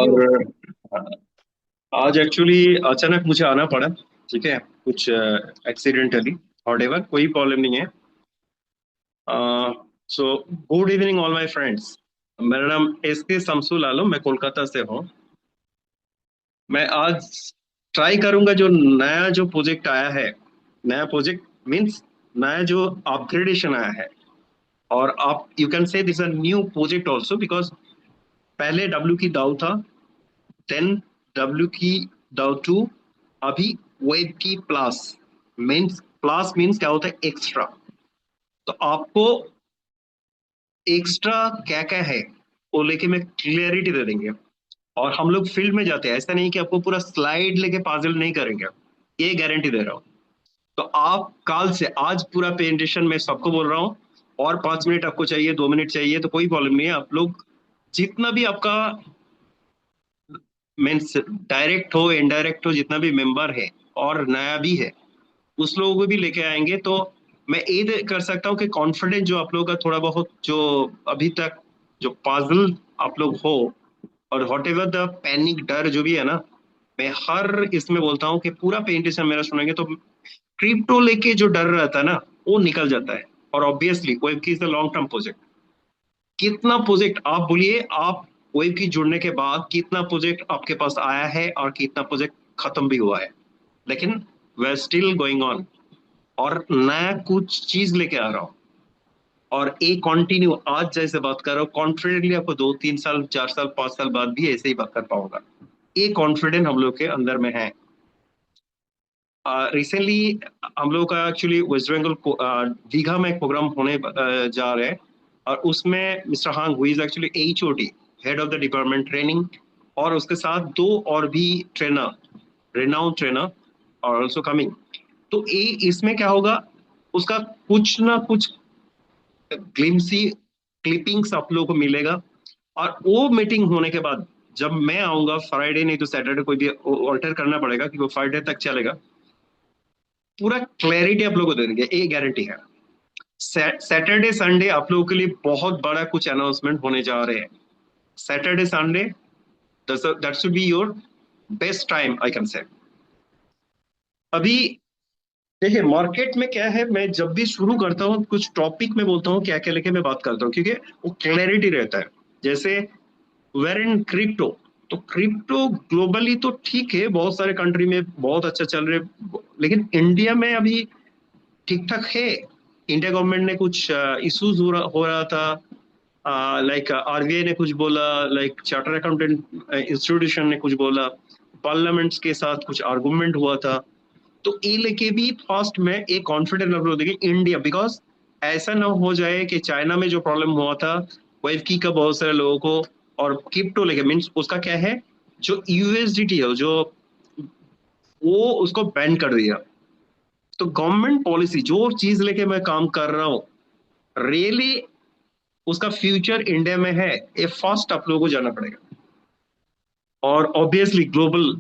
You? और आज actually अचानक मुझे आना पड़ा। ठीक है, कुछ एक्सीडेंटली वॉट कोई प्रॉब्लम नहीं है। So good evening all my friends. मेरा नाम एस के शमसुल आलम, मैं कोलकाता से हूँ। मैं आज ट्राई करूंगा जो नया जो प्रोजेक्ट आया है। नया प्रोजेक्ट मींस नया जो अपग्रेडेशन आया है। और आप you can say this a new project also because पहले डब्ल्यू की दाव था, देन डब्ल्यू की दाव टू, अभी वेब की प्लस। मीन्स प्लस मीन्स क्या होता है? एक्स्ट्रा। तो आपको एक्स्ट्रा क्या क्या है वो लेके मैं क्लियरिटी दे देंगे। और हम लोग फील्ड में जाते हैं, ऐसा नहीं कि आपको पूरा स्लाइड लेके पाजल नहीं करेंगे, ये गारंटी दे रहा हूँ। तो आप कल से आज पूरा प्रेजेंटेशन मैं सबको बोल रहा हूँ। और 5 मिनट आपको चाहिए, 2 मिनट चाहिए तो कोई प्रॉब्लम नहीं है। आप लोग जितना भी आपका मीन्स डायरेक्ट हो इनडायरेक्ट हो, जितना भी मेंबर है और नया भी है, उस लोगों को भी लेके आएंगे। तो मैं ये कर सकता हूँ कि कॉन्फिडेंस जो आप लोगों का थोड़ा बहुत जो अभी तक जो पाजल आप लोग हो, और वॉट एवर द पैनिक डर जो भी है ना, मैं हर इसमें बोलता हूँ कि पूरा प्रेजेंटेशन मेरा सुनेंगे तो क्रिप्टो लेके जो डर रहता है ना, वो निकल जाता है। और ऑब्वियसली वेब की is the long term project. कितना प्रोजेक्ट आप बोलिए, आप वेब की जुड़ने के बाद कितना प्रोजेक्ट आपके पास आया है और कितना प्रोजेक्ट खत्म भी हुआ है, लेकिन वे स्टिल गोइंग ऑन। और नया कुछ चीज लेके आ रहा हूँ। और एक कंटिन्यू आज जैसे बात कर रहा हूँ, कॉन्फिडेंटली आपको 2 3 साल 4 साल 5 साल बाद भी ऐसे ही बात कर पाऊंगा। ये कॉन्फिडेंस हम लोग के अंदर में है। रिसेंटली हम लोग का एक्चुअली वेस्ट बंगाल को दीघा में एक प्रोग्राम होने जा रहे हैं। और उसमें mister Hong who is actually HOD, head of the department training, और उसके साथ दो और भी ट्रेनर, रेनाउंड ट्रेनर और ऑल्सो कमिंग। तो ये इसमें क्या होगा, उसका कुछ ना कुछ ग्लिम्सी क्लिपिंग्स आप लोगों को मिलेगा। और वो मीटिंग होने के बाद जब मैं आऊंगा फ्राइडे नहीं तो सैटरडे, कोई भी ऑल्टर करना पड़ेगा क्योंकि वो फ्राइडे तक चलेगा, पूरा क्लैरिटी आप लोगों को दे देंगे, ये गारंटी है। सैटरडे संडे आप लोगों के लिए बहुत बड़ा कुछ अनाउंसमेंट होने जा रहे हैं। Saturday Sunday that should be your best time I can say. अभी देखिए मार्केट में क्या है, मैं जब भी शुरू करता हूँ कुछ टॉपिक में बोलता हूँ क्या क्या लेके मैं बात करता हूँ, क्योंकि वो क्लैरिटी रहता है। जैसे वेर इन क्रिप्टो, तो क्रिप्टो ग्लोबली तो ठीक है, बहुत सारे कंट्री में बहुत अच्छा चल रहे, लेकिन इंडिया में अभी ठीक ठाक है। इंडिया गवर्नमेंट ने कुछ इश्यूज हो रहा था, लाइक RBI ने कुछ बोला, लाइक चार्टर अकाउंटेंट इंस्टीट्यूशन ने कुछ बोला, पार्लियामेंट्स के साथ कुछ आर्गुमेंट हुआ था। तो ये लेके भी फर्स्ट में एक कॉन्फिडेंस लेवल देगी इंडिया, बिकॉज ऐसा ना हो जाए कि चाइना में जो प्रॉब्लम हुआ था वेब की का बहुत सारे लोगों को, और क्रिप्टो लेके मीन्स उसका क्या है, जो USDT है जो वो उसको बैन कर दिया। तो गवर्नमेंट पॉलिसी जो चीज लेके मैं काम कर रहा हूँ, रियली उसका फ्यूचर इंडिया में है, ये फर्स्ट आप लोगों को जाना पड़ेगा। और ऑब्वियसली ग्लोबल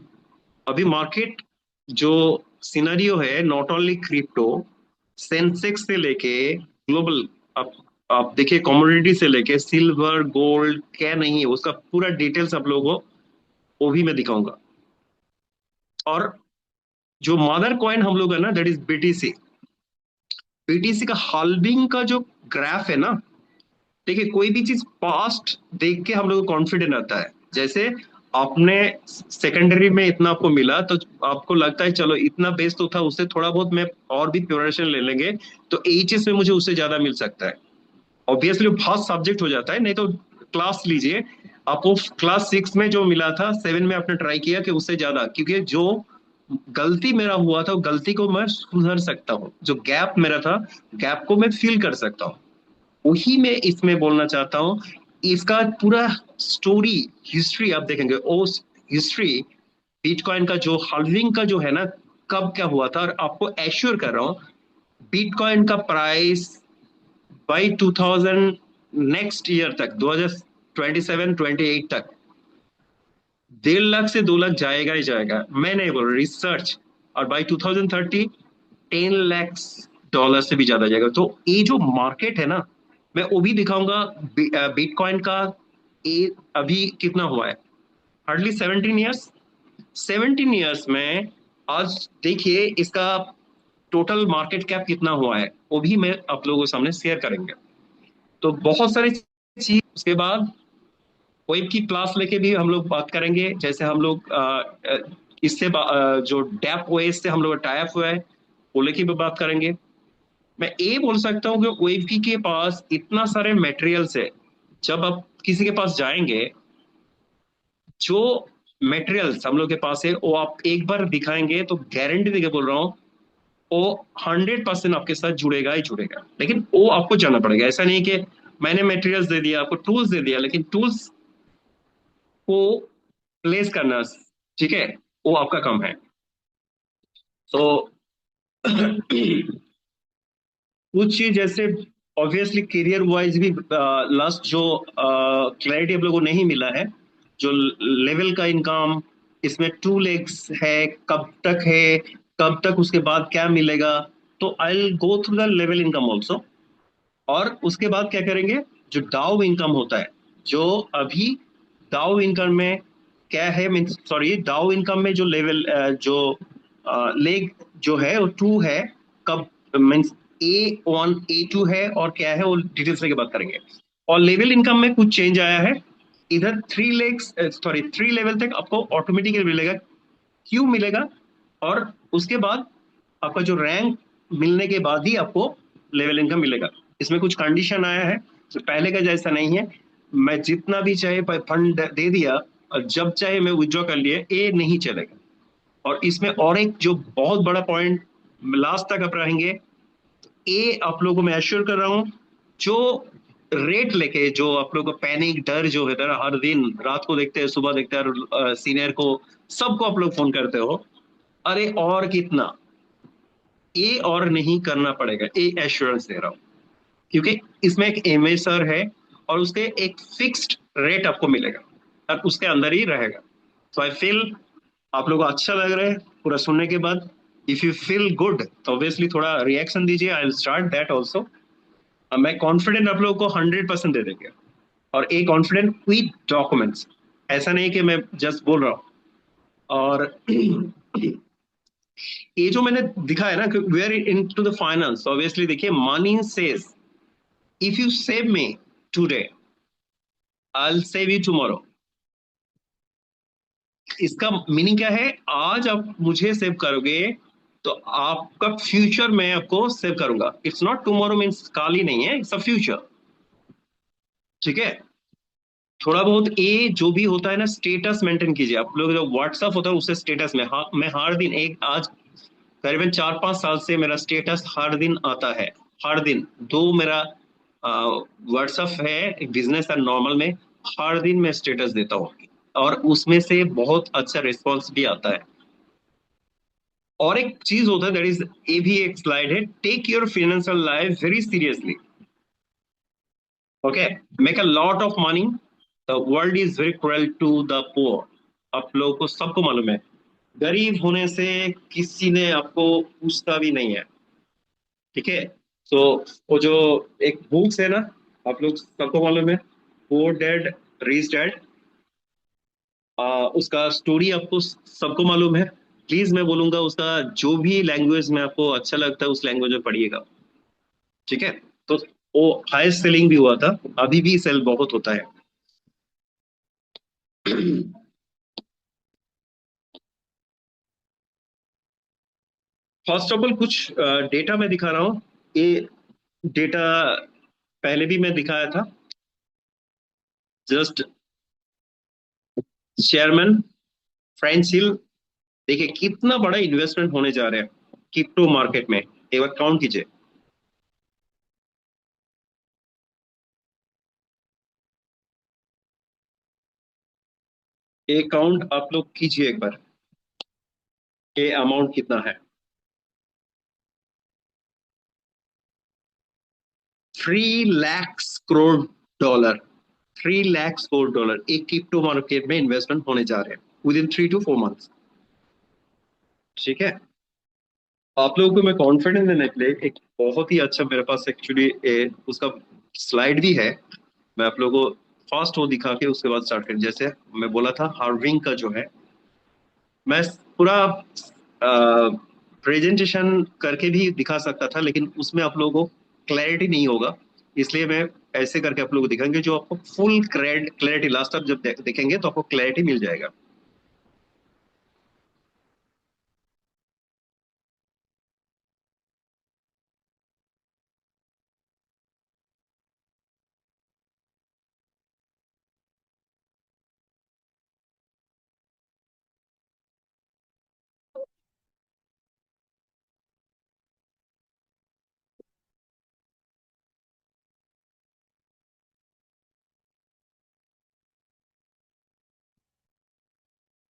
अभी मार्केट जो सिनेरियो है, नॉट ओनली क्रिप्टो, सेंसेक्स से लेके ग्लोबल, आप देखिए कमोडिटी से लेके सिल्वर गोल्ड क्या नहीं है, उसका पूरा डिटेल्स आप लोगों को वो भी मैं दिखाऊंगा। और जो मदर कॉइन हम लोग है ना, दैट इज BTC। BTC का हाल्विंग का जो ग्राफ है ना, देखिए कोई भी चीज पास्ट देख के हम लोग को कॉन्फिडेंट आता है। जैसे आपने सेकेंडरी में इतना आपको मिला तो आपको लगता है चलो इतना बेस तो था, उससे थोड़ा बहुत मैं और भी प्रिपरेशन ले लेंगे तो एचएस में मुझे उससे ज्यादा मिल सकता है। ऑब्वियसली फर्स्ट सब्जेक्ट हो जाता है, नहीं तो क्लास लीजिए, आपको क्लास 6 में जो मिला था 7 में आपने ट्राई किया कि उससे ज्यादा, क्योंकि जो गलती मेरा हुआ था वो गलती को मैं सुधर सकता हूँ, जो गैप मेरा था गैप को मैं फिल कर सकता हूँ। वही मैं इसमें बोलना चाहता हूँ। इसका पूरा स्टोरी हिस्ट्री आप देखेंगे, उस हिस्ट्री बिटकॉइन का जो हाल्विंग का जो है ना, कब क्या हुआ था, और आपको एश्योर कर रहा हूँ बिटकॉइन का प्राइस बाई 2000 नेक्स्ट ईयर तक 2027 28 तक 1.5 लाख से 2 लाख जाएगा ही जाएगा, मैं नहीं बोल रहा, रिसर्च। और बाई 2030 $10 लाख से भी ज्यादा जाएगा। तो ये जो मार्केट है ना, मैं वो भी दिखाऊंगा। बिटकॉइन का ये अभी कितना हुआ है, हार्डली 17 ईयर्स। 17 ईयर्स में आज देखिए इसका टोटल मार्केट कैप कितना हुआ है, वो भी मैं आप लोगों के सामने शेयर करेंगे। तो बहुत सारी चीज, उसके बाद वेब की क्लास लेके भी हम लोग बात करेंगे, जैसे हम लोग इससे जो डैप ओएस से हम लोग टाइप हुआ है वो लेके भी बात करेंगे। मैं ये बोल सकता हूँ कि वेबकी के पास इतना सारे मटेरियल्स है, जब आप किसी के पास जाएंगे, जो मटेरियल्स हम लोग के पास है वो आप एक बार दिखाएंगे तो गारंटी देके बोल रहा हूँ वो 100% आपके साथ जुड़ेगा ही जुड़ेगा। लेकिन वो आपको जाना पड़ेगा, ऐसा नहीं कि मैंने मटेरियल्स दे दिया, आपको टूल्स दे दिया, लेकिन टूल्स को प्लेस करना, ठीक है, वो आपका काम है। तो कुछ चीज जैसे ऑब्वियसली करियर वाइज भी लास्ट जो क्लैरिटी हम लोगों को नहीं मिला है, जो लेवल का इनकम इसमें 2 लेग्स है, कब तक है, कब तक, उसके बाद क्या मिलेगा। तो I will go through the level income also. और उसके बाद क्या करेंगे, जो डाउ इनकम होता है, जो अभी डाउ इनकम में क्या है, मीन सॉरी, डाउ इनकम में जो लेवल जो लेग जो है वो 2 है, कब, मीन्स A1 A2 है और क्या है वो डिटेल्स लेके बात करेंगे। और लेवल इनकम में कुछ चेंज आया है, इधर 3 लेग्स, सॉरी 3 लेवल तक आपको ऑटोमेटिकली मिलेगा। क्यों मिलेगा, और उसके बाद आपका जो रैंक मिलने के बाद ही आपको लेवल इनकम मिलेगा। इसमें कुछ कंडीशन आया है, जो पहले का जैसा नहीं है। मैं जितना भी चाहे फंड दे दिया और जब चाहे मैं विड्रॉ कर लिए, ये नहीं चलेगा। और इसमें और एक जो बहुत बड़ा पॉइंट, लास्ट तक आप रहेंगे, ये आप लोगों को मैं एश्योर कर रहा हूं, जो रेट लेके जो आप लोगों को पैनिक डर जो है, हर दिन रात को देखते हैं, सुबह देखते हैं, सीनियर को सबको आप लोग फोन करते हो, अरे और कितना, ये और नहीं करना पड़ेगा, ये एश्योरेंस दे रहा हूँ। क्योंकि इसमें एक एमएसआर है और उसके एक फिक्स्ड रेट आपको मिलेगा और उसके अंदर ही रहेगा। तो आई फील आप लोगों को अच्छा लग रहा है पूरा सुनने के बाद। इफ यू फील गुड तो ऑब्वियसली थोड़ा रिएक्शन दीजिए, I will start that also. मैं कॉन्फिडेंट आप लोगों को 100% दे देंगे, और ए कॉन्फिडेंट विद डॉक्यूमेंट्स, ऐसा नहीं कि मैं जस्ट बोल रहा हूँ। और ये जो मैंने दिखा है ना, we are into the finance, obviously देखिए money says if you save me today I will save you tomorrow. इसका मीनिंग क्या है, आज आप मुझे सेव करोगे तो आपका फ्यूचर मैं आपको सेव करूंगा। इट्स नॉट टुमारो मीन्स काल ही नहीं है, इट्स अ फ्यूचर, ठीक है। थोड़ा बहुत ये जो भी होता है ना, स्टेटस मेंटेन कीजिए आप लोग। जो व्हाट्सअप होता है उससे स्टेटस में, हाँ, मैं हर दिन एक, आज करीबन 4-5 साल से मेरा स्टेटस हर दिन आता है, हर दिन दो मेरा व्हाट्सअप है, एक बिजनेस है नॉर्मल में, हर दिन मैं स्टेटस देता हूँ, और उसमें से बहुत अच्छा रिस्पॉन्स भी आता है। और एक चीज होता है, दैट इज, ये भी एक स्लाइड है, take your financial life very seriously, okay, make a lot of money, the world is very cruel to the poor. आप लोगों को सबको मालूम है, गरीब होने से किसी ने आपको पूछता भी नहीं है, ठीक है। तो वो जो एक बुक्स है ना, आप लोग सबको मालूम है, पोर डैड रिच डैड, उसका स्टोरी आपको सबको मालूम है। प्लीज मैं बोलूंगा उसका जो भी लैंग्वेज में आपको अच्छा लगता है उस लैंग्वेज में पढ़िएगा, ठीक है। तो वो हाईएस्ट सेलिंग भी हुआ था, अभी भी सेल बहुत होता है। फर्स्ट ऑफ ऑल कुछ डेटा मैं दिखा रहा हूँ, ये डेटा पहले भी मैं दिखाया था। जस्ट चेयरमैन फ्रेंच हिल, देखिए कितना बड़ा इन्वेस्टमेंट होने जा रहा है क्रिप्टो मार्केट में, एक बार काउंट कीजिए। ये काउंट आप लोग कीजिए एक बार, ये अमाउंट कितना है। 3 लाख करोड़ डॉलर, 3 लाख करोड़ डॉलर एक क्रिप्टो मार्केट में इन्वेस्टमेंट होने जा रहे हैं विद इन 3 to 4 मंथ्स, ठीक है। आप लोगों को मैं कॉन्फिडेंस देने के लिए एक बहुत ही अच्छा मेरे पास एक्चुअली उसका स्लाइड भी है, मैं आप लोगों को फास्ट वो दिखा के उसके बाद स्टार्ट करें। जैसे मैं बोला था हार्विंग का जो है, मैं पूरा प्रेजेंटेशन करके भी दिखा सकता था, लेकिन उसमें आप लोगों को क्लैरिटी नहीं होगा, इसलिए मैं ऐसे करके आप लोगों को दिखाएंगे जो आपको फुल क्लैरिटी लास्ट तक जब देखेंगे तो आपको क्लैरिटी मिल जाएगा।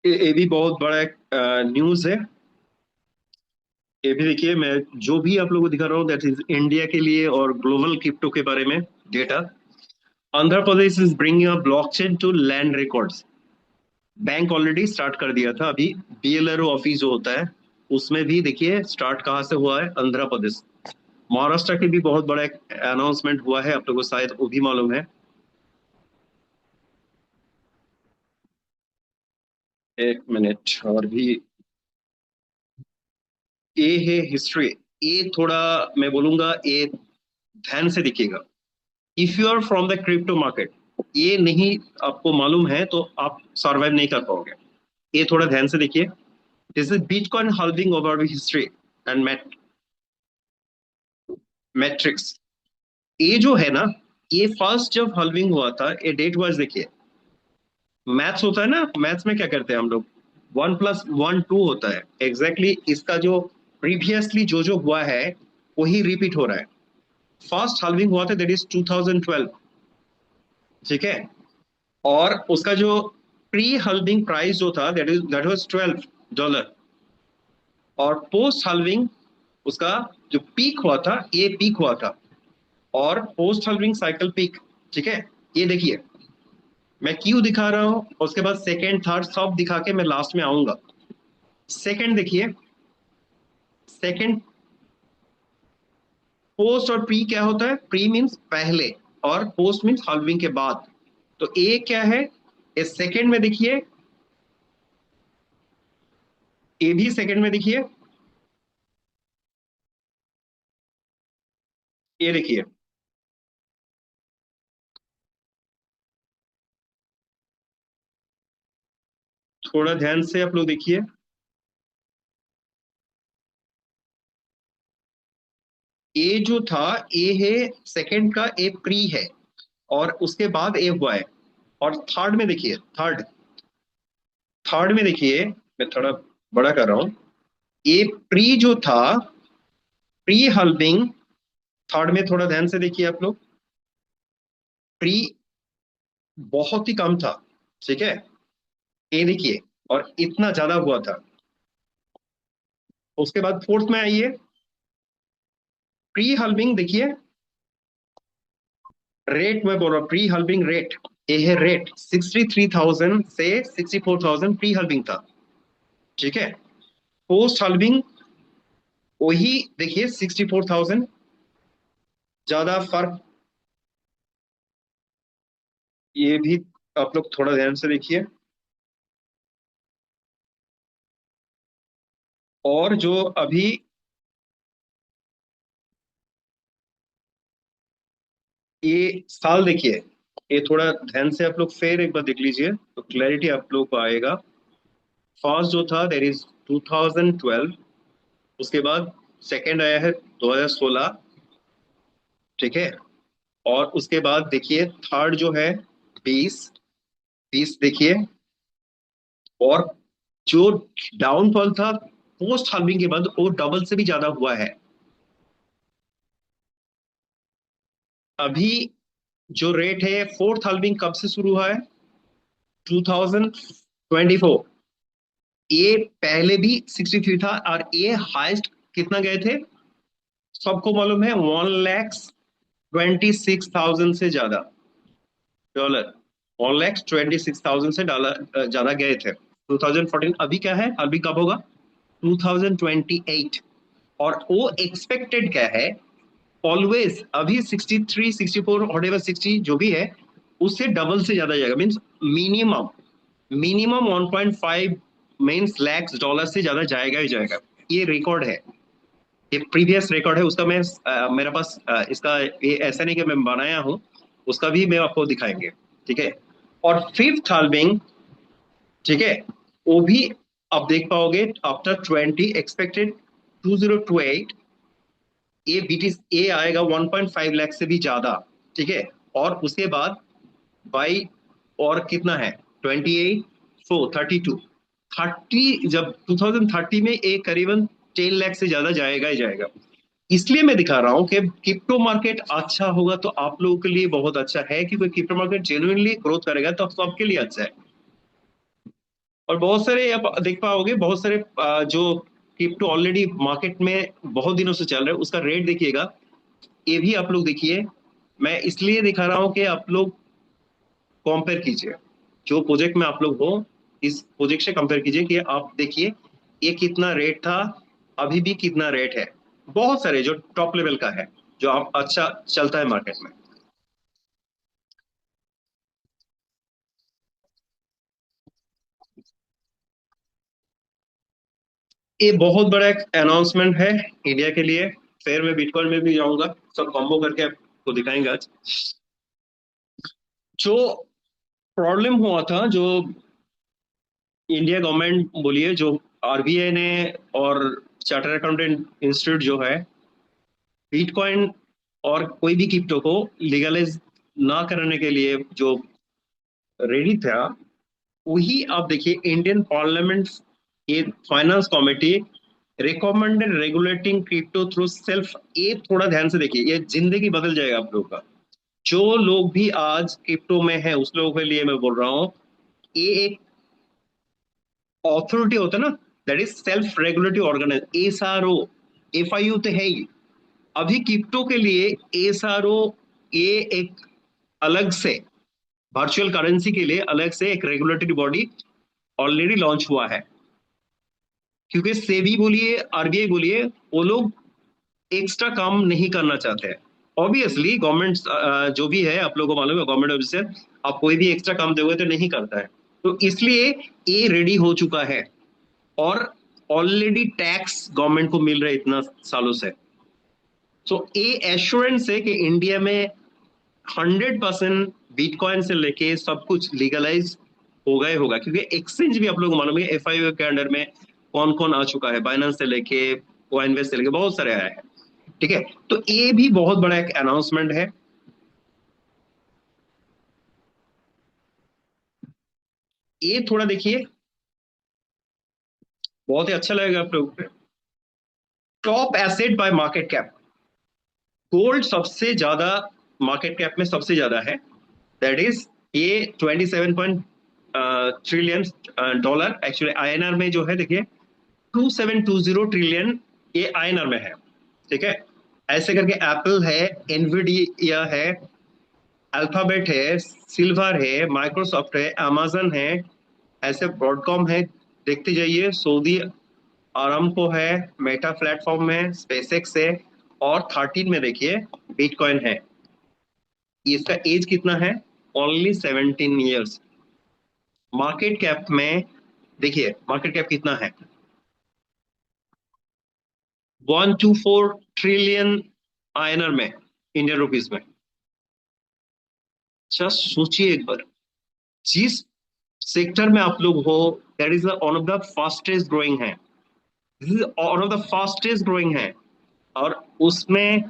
ये भी बहुत बड़ा एक न्यूज है। ये भी देखिए, मैं जो भी आप लोगों को दिखा रहा हूँ दैट इज इंडिया के लिए और ग्लोबल क्रिप्टो के बारे में data. Andhra Pradesh is bringing a blockchain to land records. Bank already start कर दिया था अभी। बीएलआरओ ऑफिस जो होता है उसमें भी देखिए स्टार्ट कहाँ से हुआ है, आंध्र प्रदेश। महाराष्ट्र के भी बहुत बड़ा एक अनाउंसमेंट हुआ है, आप लोगों को शायद वो भी मालूम है। एक मिनट और भी। ये है हिस्ट्री। ये थोड़ा मैं बोलूंगा, ये ध्यान से देखिएगा। If you are from the crypto market, ये नहीं आपको मालूम है तो आप सर्वाइव नहीं कर पाओगे। ये थोड़ा ध्यान से देखिए। This is bitcoin halving over history and matrix. ये जो है ना, ये फर्स्ट जब halving हुआ था, ये डेट वाइज देखिए। मैथ्स होता है ना, मैथ्स में क्या करते हैं हम लोग, 1+1 2 होता है एग्जैक्टली exactly। इसका जो प्रीवियसली जो हुआ है वही रिपीट हो रहा है। फर्स्ट halving हुआ था दैट इज 2012, ठीक है। और उसका जो प्री halving प्राइस जो था दैट वाज $12। और पोस्ट halving उसका जो पीक हुआ था, ये पीक हुआ था। और पोस्ट halving साइकिल पीक, ठीक है। ये देखिए, मैं क्यों दिखा रहा हूं, उसके बाद सेकेंड थर्ड सब दिखा के मैं लास्ट में आऊंगा। सेकेंड देखिए, सेकेंड पोस्ट और प्री क्या होता है। प्री मीन्स पहले और पोस्ट मीन्स halving के बाद। तो ए क्या है, इस सेकेंड में देखिए, ए भी सेकेंड में देखिए। ये देखिए, थोड़ा ध्यान से आप लोग देखिए। ए जो था, ए है सेकेंड का, ए प्री है और उसके बाद ए हुआ है। और थर्ड में देखिए, थर्ड में देखिए, मैं थोड़ा बड़ा कर रहा हूं। ए प्री जो था, प्री halving, थर्ड में थोड़ा ध्यान से देखिए आप लोग। प्री बहुत ही कम था, ठीक है। ए देखिए, और इतना ज्यादा हुआ था। उसके बाद फोर्थ में आइए, प्री halving देखिए। रेट मैं बोल रहा हूँ, प्री halving रेट, ये है रेट 63,000 से 64,000 प्री halving था, ठीक है। पोस्ट halving वही देखिए 64,000, ज्यादा फर्क। ये भी आप लोग थोड़ा ध्यान से देखिए। और जो अभी ये साल देखिए, ये थोड़ा ध्यान से आप लोग फिर एक बार देख लीजिए तो क्लैरिटी आप लोग को आएगा। फर्स्ट जो था देर इज 2012, उसके बाद सेकंड आया है 2016, ठीक है। और उसके बाद देखिए थर्ड जो है 20, 20 देखिए। और जो डाउनफॉल था पोस्ट halving के बाद, वो डबल से भी ज्यादा हुआ है। अभी जो रेट है फोर्थ halving कब से शुरू हुआ है, 2024। ये पहले भी 63 था और ये हाईएस्ट कितना गए थे, सबको मालूम है, 1,26,000 से ज्यादा डॉलर। 1,26,000 से डॉलर ज्यादा गए थे 2014। अभी क्या है, अभी कब होगा, 2028। और वो एक्सपेक्टेड क्या है, ऑलवेज अभी 63 64 whatever 60 जो भी है, उससे डबल से ज्यादा जाएगा, means minimum minimum 1.5 means lakhs dollar से ज्यादा जाएगा ही जाएगा। ये रिकॉर्ड है, ये प्रीवियस रिकॉर्ड है उसका। मैं मेरे पास इसका ये ऐसा नहीं कि मैं बनाया हूँ, उसका भी मैं आपको दिखाएंगे, ठीक है। और फिफ्थ हाल्विंग, ठीक है, वो भी आप देख पाओगे आफ्टर 20 एक्सपेक्टेड 2028, ये बीटी ये आएगा 1.5 लाख से भी ज्यादा, ठीक है। और उसके बाद बाई और कितना है 28 32 30, जब 2030 में एक करीबन 10 लाख से ज्यादा जाएगा ही जाएगा। इसलिए मैं दिखा रहा हूं कि क्रिप्टो मार्केट अच्छा होगा तो आप लोगों के लिए बहुत अच्छा है, क्योंकि क्रिप्टो मार्केट जेन्युइनली ग्रोथ करेगा तो सबके लिए अच्छा है। और बहुत सारे आप देख पाओगे, बहुत सारे जो क्रिप्टो ऑलरेडी मार्केट में बहुत दिनों से चल रहे हैं उसका रेट देखिएगा, ये भी आप लोग देखिए। मैं इसलिए दिखा रहा हूं कि आप लोग कंपेयर कीजिए, जो प्रोजेक्ट में आप लोग हो इस प्रोजेक्ट से कंपेयर कीजिए कि आप देखिए ये कितना रेट था, अभी भी कितना रेट है। बहुत सारे जो टॉप लेवल का है, जो आप अच्छा चलता है मार्केट में। ये बहुत बड़ा एक अनाउंसमेंट है इंडिया के लिए। फिर मैं बिटकॉइन में भी जाऊंगा, सब कॉम्बो करके आपको दिखाएंगे आज। जो प्रॉब्लम हुआ था, जो इंडिया गवर्नमेंट बोलिए, जो आरबीआई ने और चार्टर अकाउंटेंट इंस्टीट्यूट जो है बिटकॉइन और कोई भी क्रिप्टो को लीगलाइज ना करने के लिए जो रेडी था, वही आप देखिए इंडियन पार्लियामेंट ये finance committee recommended regulating crypto through self. ये थोड़ा ध्यान से देखिए, ये जिंदगी बदल जाएगा आप लोगों का। जो लोग भी आज क्रिप्टो में है उस लोगों के लिए मैं बोल रहा हूँ, ये एक अथॉरिटी होता है ना, that is self regulatory organise, SRO. FIU तो है ही, अभी क्रिप्टो के लिए एसआरओ, ये एक अलग से वर्चुअल करेंसी के लिए अलग से एक रेगुलेटरी बॉडी ऑलरेडी लॉन्च हुआ है। क्योंकि सेबी बोलिए आरबीआई बोलिए, वो लोग एक्स्ट्रा काम नहीं करना चाहते हैं। ऑब्वियसली गवर्नमेंट जो भी है आप लोगों को मालूम है, गवर्नमेंट ऑफिसर आप कोई भी एक्स्ट्रा काम दोगे तो नहीं करता है। तो इसलिए ये रेडी हो चुका है, और ऑलरेडी टैक्स गवर्नमेंट को मिल रहा है इतना सालों से। सो ये एश्योरेंस है कि इंडिया में 100% बिटकॉइन से लेके सब कुछ लीगलाइज होगा ही होगा। क्योंकि एक्सचेंज भी आप लोगों को मालूम है एफआईओ के अंडर में कौन कौन आ चुका है, बाइनेंस से लेके कॉइनबेस से लेके बहुत सारे आए हैं, ठीक है। तो ये भी बहुत बड़ा एक अनाउंसमेंट है। ये थोड़ा देखिए, बहुत ही अच्छा लगेगा आप लोगों को। Top asset bye market cap, gold सबसे ज्यादा मार्केट कैप में सबसे ज्यादा है, दैट इज ये 27 ट्रिलियन एक्चुअली आईएनआर में जो है देखिए 2720 ट्रिलियन ये आईएनआर में है, ठीक है। ऐसे करके एप्पल है, एनवीडिया है, अल्फाबेट है, सिल्वर है, माइक्रोसॉफ्ट है, अमेजन है, ऐसे ब्रॉडकॉम है, देखते जाइए, सऊदी आरामको है, मेटा प्लेटफॉर्म है, स्पेसएक्स है, और 13 में देखिए बिटकॉइन है। इसका एज कितना है, ओनली 17 ईयर्स। मार्केट कैप में देखिए, मार्केट कैप कितना है, 124 ट्रिलियन आईएनआर में, इंडियन रुपीज में। जस्ट सोचिए एक बार, जिस सेक्टर में आप लोग हो, that is one of the fastest growing है, this is one of the fastest growing है। और उसमें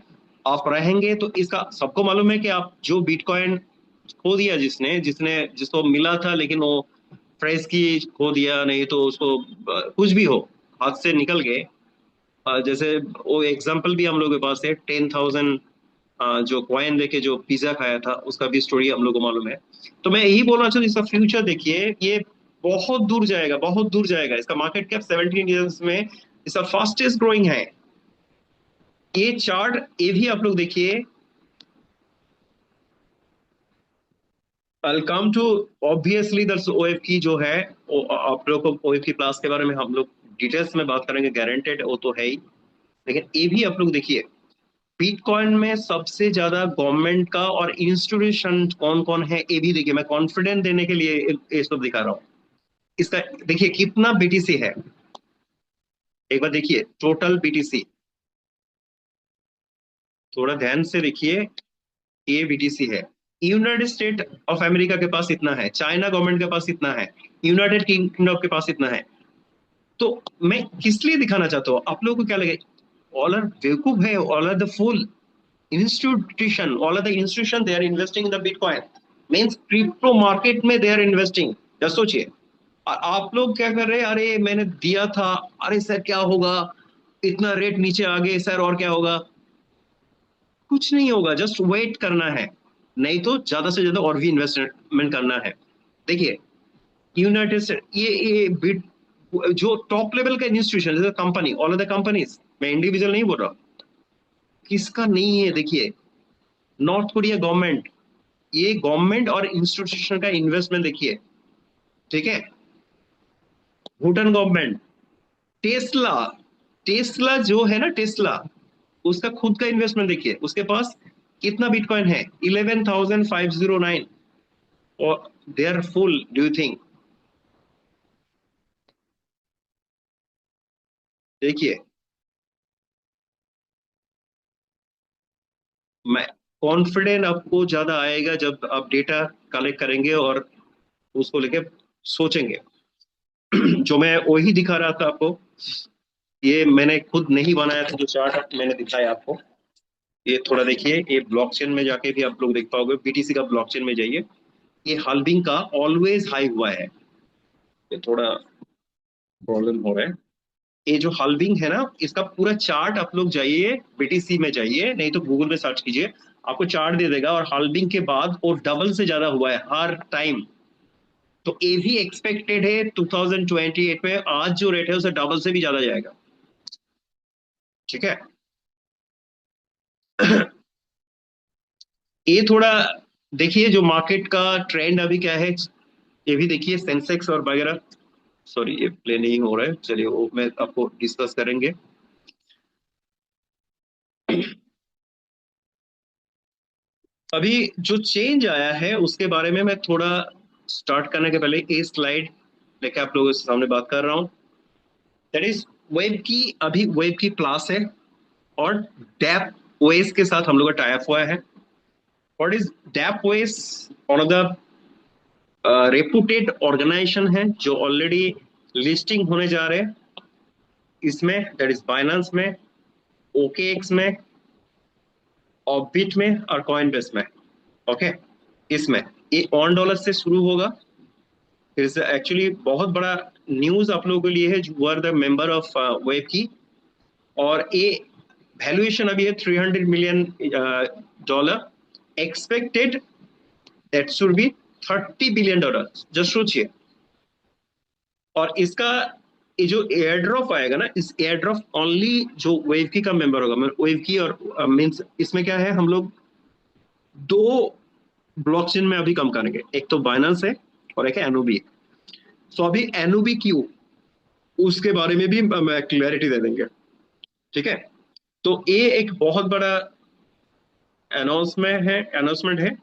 आप रहेंगे तो इसका सबको मालूम है कि आप जो बिटकॉइन खो दिया, जिसने जिसने जिसको मिला था लेकिन वो फ्रेश की खो दिया, नहीं तो उसको कुछ भी हो हाथ से निकल गए। जैसे वो एग्जांपल भी हम लोग के पास है, 10,000 जो कॉइन लेके जो पिज्जा खाया था उसका भी स्टोरी हम लोग को मालूम है। तो मैं यही बोलना चाहूँ, इसका फ्यूचर देखिए, ये बहुत दूर जाएगा, बहुत दूर जाएगा। इसका मार्केट कैप 17 ईयर्स में इसका फास्टेस्ट ग्रोइंग है। ये चार्ट ये भी आप लोग देखिए। वेलकम टू, ऑब्वियसली दैट्स ओएफकी जो है, आप लोग को ओएफकी क्लास के बारे में हम लोग डिटेल्स में बात करेंगे, गारंटेड वो तो है ही। लेकिन ये भी आप लोग देखिए, बिटकॉइन में सबसे ज्यादा गवर्नमेंट का और इंस्टीट्यूशन कौन कौन है ये भी देखिए, मैं कॉन्फिडेंट देने के लिए ये सब दिखा रहा हूँ। इसका देखिए कितना बीटीसी है, एक बार देखिए टोटल बीटीसी, थोड़ा ध्यान से देखिए, ये बीटीसी है। यूनाइटेड स्टेट ऑफ अमेरिका के पास इतना है, चाइना गवर्नमेंट के पास इतना है, यूनाइटेड किंगडम के पास इतना है। तो मैं किस लिए दिखाना चाहता हूँ, आप लोगों को क्या लगे ऑल आर बेवकूफ है, all are the fool institution, all of the institution they are investing in the bitcoin, means crypto market में they are investing। जब सोचिए, आप लोग क्या कर रहे हैं, अरे मैंने दिया था, अरे सर क्या होगा, इतना रेट नीचे आ गए सर और क्या होगा, कुछ नहीं होगा, जस्ट वेट करना है, नहीं तो ज्यादा से ज्यादा और भी इन्वेस्टमेंट करना है। देखिए यूनाइटेड स्टेट, ये बिट जो टॉप लेवल का इंस्टीट्यूशन जैसे company, all of the companies, मैं इंडिविजुअल नहीं बोल रहा, किसका नहीं है देखिए, नॉर्थ कोरिया गवर्नमेंट, ये गवर्नमेंट और इंस्टीट्यूशन का इन्वेस्टमेंट देखिए, ठीक है, भूटान गवर्नमेंट, टेस्ला, टेस्ला जो है ना टेस्ला, उसका खुद का इन्वेस्टमेंट देखिए, उसके पास कितना बिटकॉइन है, 11,509, और they are full, do you think, देखिए मैं कॉन्फिडेंट आपको ज्यादा आएगा जब आप डेटा कलेक्ट करेंगे और उसको लेके सोचेंगे। जो मैं वही दिखा रहा था आपको, ये मैंने खुद नहीं बनाया था, जो चार्ट मैंने दिखाया आपको, ये थोड़ा देखिए, ये ब्लॉकचेन में जाके भी आप लोग देख पाओगे, बीटीसी का ब्लॉकचेन में जाइए, ये हाल्विंग का ऑलवेज हाई हुआ है, ये थोड़ा प्रॉब्लम हो रहा है, ये जो हाल्विंग है ना, इसका पूरा चार्ट आप लोग जाइए, बीटीसी में जाइए, नहीं तो गूगल में सर्च कीजिए, आपको चार्ट दे देगा, और हाल्विंग के बाद वो डबल से ज्यादा हुआ है हर टाइम। तो ये भी एक्सपेक्टेड है 2028 में आज जो रेट है उसे डबल से भी ज्यादा जाएगा, ठीक है। ये थोड़ा देखिए जो मार्केट का ट्रेंड अभी क्या है, ये भी देखिए सेंसेक्स और वगैरह, सॉरी ये प्ले नहीं हो रहा है, चलिए वो मैं आपको डिस्कस करेंगे। अभी जो चेंज आया है उसके बारे में मैं थोड़ा स्टार्ट करने के पहले ये स्लाइड लेके आप लोगों के सामने बात कर रहा हूँ, दैट इज वेब की, अभी वेब की क्लास है, और डैप ओएस के साथ हम लोग का टाई अप हुआ है। What is Dapp OS, one of the reputed organization है जो ऑलरेडी लिस्टिंग होने जा रहे हैं इसमें, दैट इज बाइनेंस में, ओकेएक्स में, ऑबिट में और कॉइन बेस में, ओके। इसमें ये $1 से शुरू होगा, इज एक्चुअली बहुत बड़ा न्यूज आप लोगों के लिए है जो are the member of web की, और ये वैल्यूएशन अभी है $300 million, expected that should be $30 billion, just सोचिए। और इसका ये जो एयर ड्रॉप आएगा ना, इस एयर ड्रॉप ओनली जो वेव की का मेंबर होगा, वेव की, और मींस इसमें क्या है, हम लोग दो ब्लॉकचेन में अभी कम करेंगे, एक तो बाइनेंस है और एक है एनओबी। सो अभी एनओबी क्यू, उसके बारे में भी क्लैरिटी दे देंगे, ठीक है। तो ये एक बहुत बड़ा अनाउंसमेंट है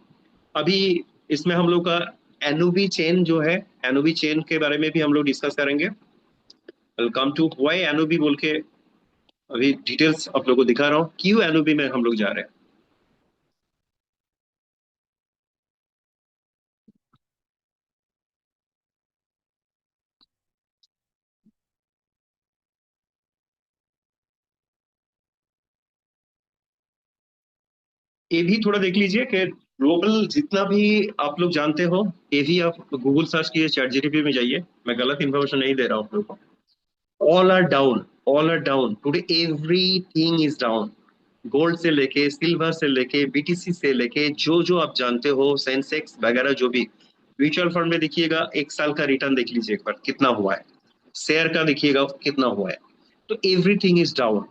अभी, इसमें हम लोग का एनओबी चेन जो है, एनओबी चेन के बारे में भी हम लोग डिस्कस करेंगे, वेलकम टू वाई एनओबी बोल के, अभी डिटेल्स आप लोगों को दिखा रहा हूँ, क्यों एनओबी में हम लोग जा रहे हैं। ये भी थोड़ा देख लीजिए कि ग्लोबल जितना भी आप लोग जानते हो, ये भी आप गूगल सर्च कीजिए, चैट जीटीपी में जाइए, मैं गलत इंफॉर्मेशन नहीं दे रहा हूँ आप लोगों को, all are down, all are down today, everything is down, gold से लेके सिल्वर से लेके बीटीसी से लेके जो जो आप जानते हो, सेंसेक्स वगैरह जो भी, म्यूचुअल फंड में देखिएगा एक साल का रिटर्न देख लीजिए एक बार कितना हुआ है, शेयर का देखिएगा कितना हुआ है, तो एवरीथिंग इज डाउन।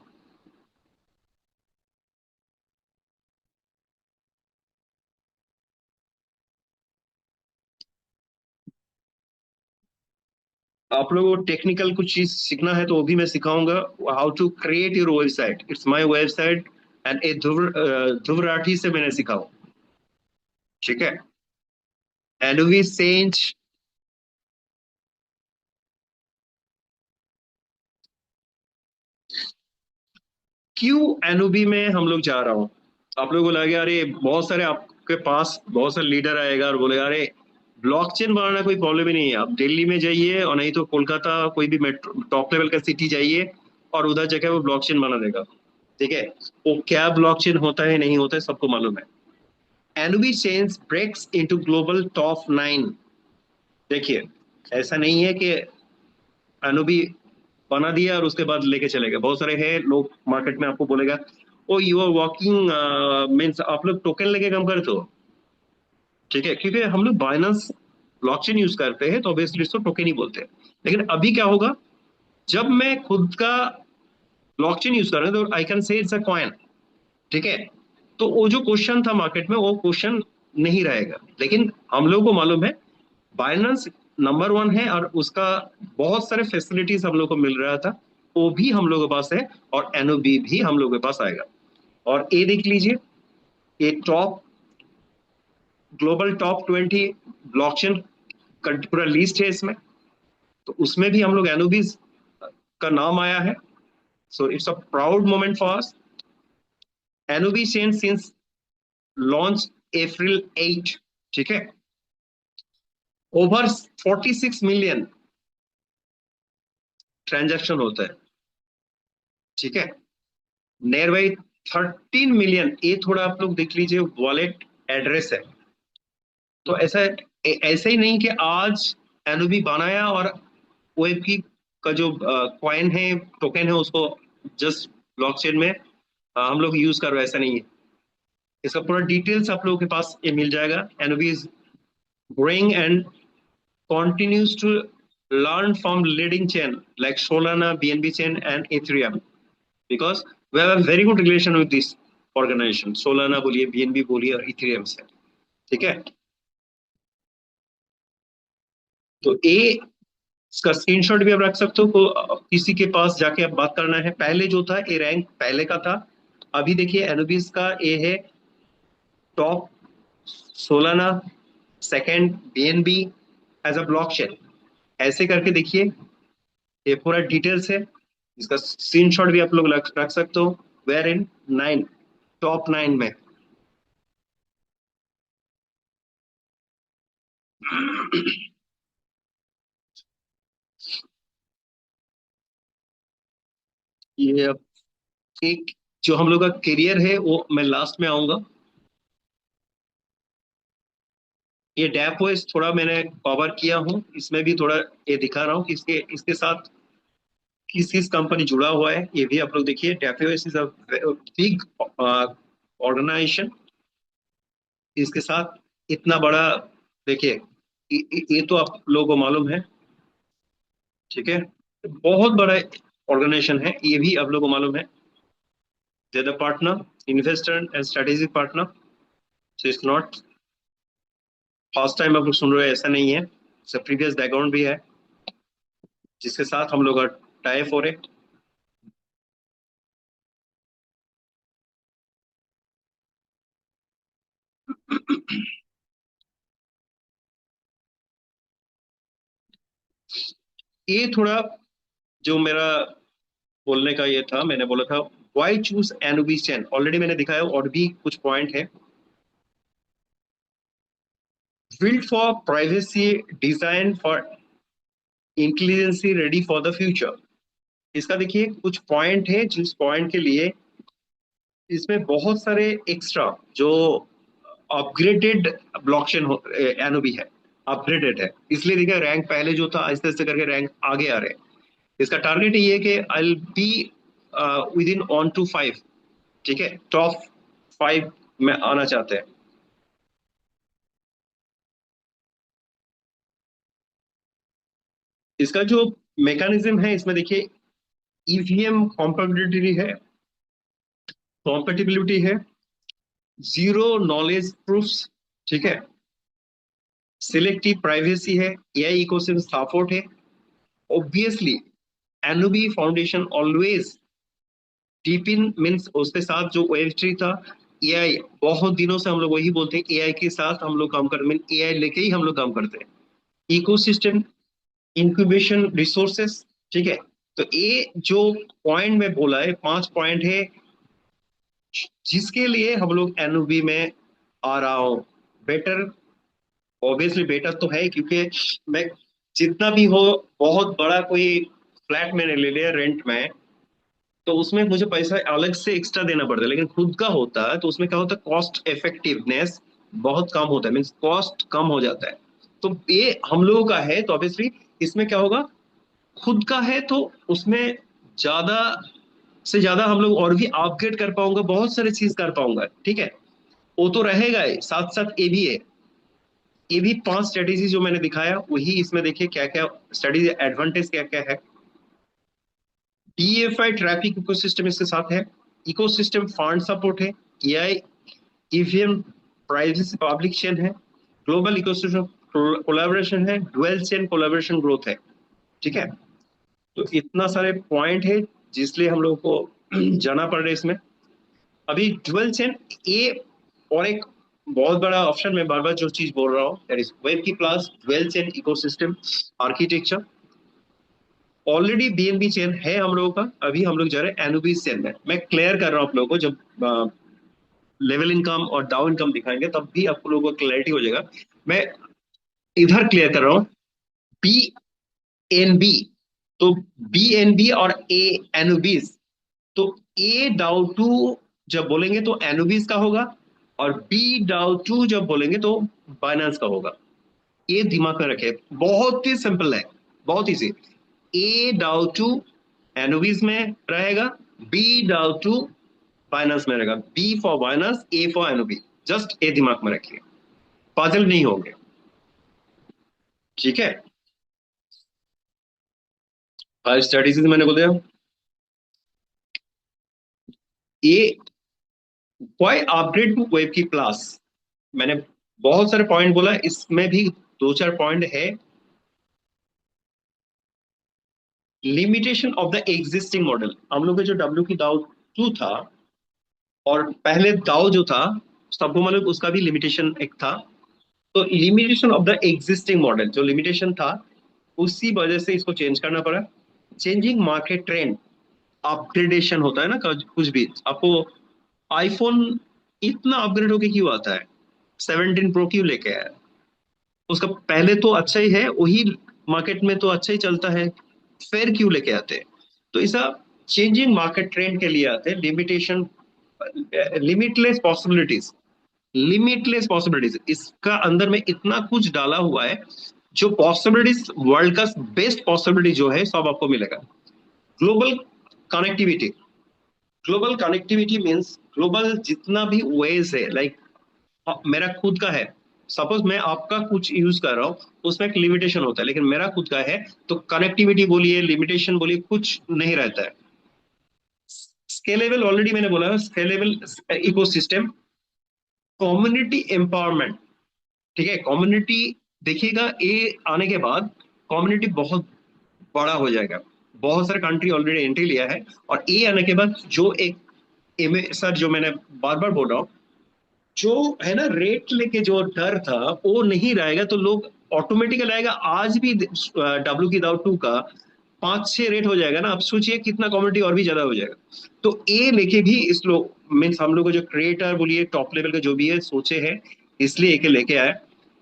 आप लोगों को टेक्निकल कुछ चीज सीखना है तो वो भी मैं सिखाऊंगा, how to create your website, it's my website, and a Dhruv Rathee से मैंने सीखा हूँ, ठीक है। एनोवी सेंच, क्यों एनओबी में हम लोग जा रहा हूँ। आप लोगों को लगे अरे बहुत सारे आपके पास बहुत सारे लीडर आएगा और बोलेगा अरे ब्लॉकचेन बनाना कोई प्रॉब्लम ही नहीं है, आप दिल्ली में जाइए और नहीं तो कोलकाता कोई भी मेट्रो टॉप लेवल का सिटी जाइए और उधर जगह वो ब्लॉकचेन बना देगा, ठीक है। वो क्या ब्लॉकचेन होता है नहीं होता है सबको मालूम है। NOB chains breaks into global top 9। देखिए ऐसा नहीं है कि एनओबी बना दिया और उसके बाद लेके चले गए। बहुत सारे हैं लोग मार्केट में आपको बोलेगा ओ यू आर वर्किंग मीन्स आप लोग टोकन लेके काम करते हो, ठीक है, क्योंकि हम लोग बाइनेंस ब्लॉकचेन यूज करते हैं तो ऑब्वियसली इसको टोकन ही बोलते हैं। लेकिन अभी क्या होगा, जब मैं खुद का ब्लॉकचेन यूज कर रहा हूँ तो I can say it's a coin, ठीक है। तो वो जो क्वेश्चन था मार्केट में वो क्वेश्चन नहीं रहेगा। लेकिन हम लोग को मालूम है बाइनेंस नंबर 1 है और उसका बहुत सारे फैसिलिटीज हम लोग को मिल रहा था, वो भी हम लोगों के पास है और एनओबी भी हम लोगों के पास आएगा। और ये देख लीजिए, ये टॉप ग्लोबल टॉप 20 ब्लॉकचेन का पूरा लिस्ट है इसमें, तो उसमें भी हम लोग एनओबीज का नाम आया है। So it's a proud moment for us. NOB chain since launch April 8, ठीक है। ओवर 46 मिलियन ट्रांजैक्शन होता है, ठीक है। नियर बाई 13 मिलियन, ये थोड़ा आप लोग देख लीजिए वॉलेट एड्रेस है। तो ऐसा ऐसे ही नहीं कि आज एनओबी बनाया और वेब की का जो कॉइन है टोकन है उसको जस्ट ब्लॉकचेन में हम लोग यूज कर रहे हैं, ऐसा नहीं है। इसका पूरा डिटेल्स आप लोगों के पास ये मिल जाएगा। NOB is growing and continues to learn from leading chain like Solana, BNB chain, and Ethereum because we have a very good relation with this organization. Solana बोलिए, BNB बोलिए और Ethereum से, ठीक है। तो ये इसका स्क्रीनशॉट भी आप रख सकते हो किसी के पास जाके आप बात करना है। पहले जो था ये रैंक पहले का था, अभी देखिए एनोबीज का ये है top Solana, second BNB as a blockchain, ऐसे करके देखिए ये पूरा डिटेल्स है। इसका स्क्रीनशॉट भी आप लोग रख सकते हो। वेयर इन 9, टॉप 9 में। ये अब एक जो हम लोग का करियर है वो मैं लास्ट में आऊंगा। ये डैप वॉइस थोड़ा मैंने कवर किया हूँ, इसमें भी थोड़ा ये दिखा रहा हूँ कि इसके इसके साथ किस किस कंपनी जुड़ा हुआ है, ये भी आप लोग देखिए। Dapp OS is a big organization, इसके साथ इतना बड़ा देखिए ये तो आप लोगों को मालूम है, ठीक है। बहुत बड़ा ऑर्गेनाइजेशन है, ये भी आप लोगों को मालूम है। They the partner investor and strategic partner, so it's not first time आप लोग सुन रहे हैं, ऐसा नहीं है। सब प्रीवियस बैकग्राउंड भी है जिसके साथ हम लोग टाइप हो रहे। ये थोड़ा जो मेरा बोलने का ये था, मैंने बोला था व्हाई चूज एनोबी चैन, ऑलरेडी मैंने दिखाया और भी कुछ पॉइंट है। Build for privacy, design for intelligence, ready for the future. इसका देखिए कुछ पॉइंट है जिस पॉइंट के लिए इसमें बहुत सारे एक्स्ट्रा जो अपग्रेडेड ब्लॉकचेन एनओबी है, अपग्रेडेड है, इसलिए देखिए रैंक पहले जो था आहिस्ते आहिस्ते करके रैंक आगे आ रहे हैं। इसका टारगेट ये है कि आई बी विद इन 1 to 5, ठीक है, टॉप 5 में आना चाहते हैं। इसका जो मैकेनिज्म है इसमें देखिए ईवीएम कॉम्पेटिबिलिटी है, कॉम्पेटिबिलिटी है, जीरो नॉलेज प्रूफ्स, ठीक है, सिलेक्टिव प्राइवेसी है, एआई इकोसिस्टम सपोर्ट है। ऑब्वियसली एनओबी फाउंडेशन ऑलवेज डीपिन मीन्स उसके साथ जो वेब ट्री था, एआई, बहुत दिनों से हम लोग वही बोलते हैं एआई के साथ हम लोग काम करते, मीन एआई लेके ही हम लोग काम करते हैं। इकोसिस्टम, इंक्यूबेशन, रिसोर्सेस, ठीक है। तो ये जो पॉइंट में बोला है, 5 पॉइंट है जिसके लिए हम लोग एनओबी में आ रहा हूँ। बेटर, ऑब्वियसली बेटर तो है, क्योंकि मैं जितना भी हो, बहुत बड़ा कोई फ्लैट मैंने ले लिया रेंट में, तो उसमें मुझे पैसा अलग से एक्स्ट्रा देना पड़ता है, लेकिन खुद का होता है तो उसमें क्या होता है, कॉस्ट इफेक्टिवनेस बहुत कम होता है, मीन्स कॉस्ट कम हो जाता है। तो ये हम लोगों का है तो ऑब्वियसली इसमें क्या होगा, खुद का है तो उसमें ज्यादा से ज्यादा हम लोग और भी अपग्रेड कर पाऊंगा, बहुत सारी चीज कर पाऊंगा, ठीक है। वो तो रहेगा ही, साथ साथ ये भी है। ये भी 5 स्ट्रेटेजी जो मैंने दिखाया वही इसमें देखिए क्या क्या स्ट्रेटेजी, एडवांटेज क्या क्या है। डीएफआई ट्रैफिक इकोसिस्टम इसके साथ है, इकोसिस्टम फंड सपोर्ट है, AI, EVM, privacy public chain है, ग्लोबल इकोसिस्टम कोलैबोरेशन है, डुअल चेन कोलैबोरेशन ग्रोथ है, ठीक है। तो इतना सारे पॉइंट है जिसलिए हम लोग को जाना पड़ रहा है इसमें। अभी डुअल चेन, ये और एक बहुत बड़ा ऑप्शन, मैं बार बार जो चीज बोल रहा हूँ, दैट इज वेब की plus dual chain ecosystem architecture. Already BNB chain है हम लोगों का, अभी हम लोग जा रहे हैं एनओबी चेन में। मैं क्लियर कर रहा हूँ आप लोगों को, जब लेवल इनकम और डाउन इनकम दिखाएंगे तब भी आप लोगों को क्लैरिटी हो जाएगा। मैं इधर क्लियर कर रहा हूँ, बी एन बी, तो बी एन बी और ए एनओबीज, तो ए डाउ टू जब बोलेंगे तो एनओबीज का होगा, और बी डाउ टू जब बोलेंगे तो बाइनेंस का होगा। ये दिमाग में रखे, बहुत ही सिंपल है, बहुत ही सी। ए डाउ टू एनओबीज में रहेगा, बी डाउ टू बाइनेंस में रहेगा, B for Binance, A for NOB. Just A दिमाग में रखिए, पागल नहीं होंगे, ठीक है। 5 स्ट्रेटेजीज मैंने बोल दिया। ये वाई अपग्रेड टू वेब की क्लास, मैंने बहुत सारे पॉइंट बोला, इसमें भी 2 4 पॉइंट है। Limitation of the existing model, हम लोग का जो डब्ल्यू की दाव 2 था, और पहले दाव जो था, सबको मालूम उसका भी लिमिटेशन एक था। तो limitation of the existing model, जो लिमिटेशन था उसी वजह से इसको चेंज करना पड़ा। चेंजिंग मार्केट ट्रेंड, अपग्रेडेशन होता है ना, कुछ भी आपको, आईफोन इतना अपग्रेड होके क्यों आता है, 17 प्रो क्यों लेके आया, उसका पहले तो अच्छा ही है, वही मार्केट में तो अच्छा ही चलता है, फिर क्यों लेके आते हैं। तो ऐसा चेंजिंग मार्केट ट्रेंड के लिए आते हैं। Limitation, limitless possibilities, limitless possibilities, इसका अंदर में इतना कुछ डाला हुआ है, जो पॉसिबिलिटीज, वर्ल्ड का बेस्ट पॉसिबिलिटी जो है सब आपको मिलेगा। Global connectivity, global connectivity means global जितना भी वेज है, लाइक मेरा खुद का है, सपोज मैं आपका कुछ यूज कर रहा हूँ, उसमें एक लिमिटेशन होता है, लेकिन मेरा खुद का है तो कनेक्टिविटी बोलिए, लिमिटेशन बोलिए, कुछ नहीं रहता है। स्केलेबल, ऑलरेडी मैंने बोला है, स्केलेबल इकोसिस्टम, कम्युनिटी एम्पावरमेंट, ठीक है। कम्युनिटी देखिएगा, ये आने के बाद कम्युनिटी बहुत बड़ा हो जाएगा, बहुत सारे कंट्री ऑलरेडी एंट्री लिया है, और ये आने के बाद जो एक सर, जो मैंने बार बार बोल रहा हूँ, जो है ना रेट लेके जो डर था वो नहीं रहेगा, तो लोग ऑटोमेटिकली आएगा। आज भी डब्ल्यू की दाव 2 का 5 6 रेट हो जाएगा ना, आप सोचिए कितना कम्युनिटी और भी ज्यादा हो जाएगा। तो ए लेके भी इस लोग, मीन्स हम लोग को जो क्रिएटर बोलिए, टॉप लेवल का जो भी है सोचे है, इसलिए ए के लेके आए।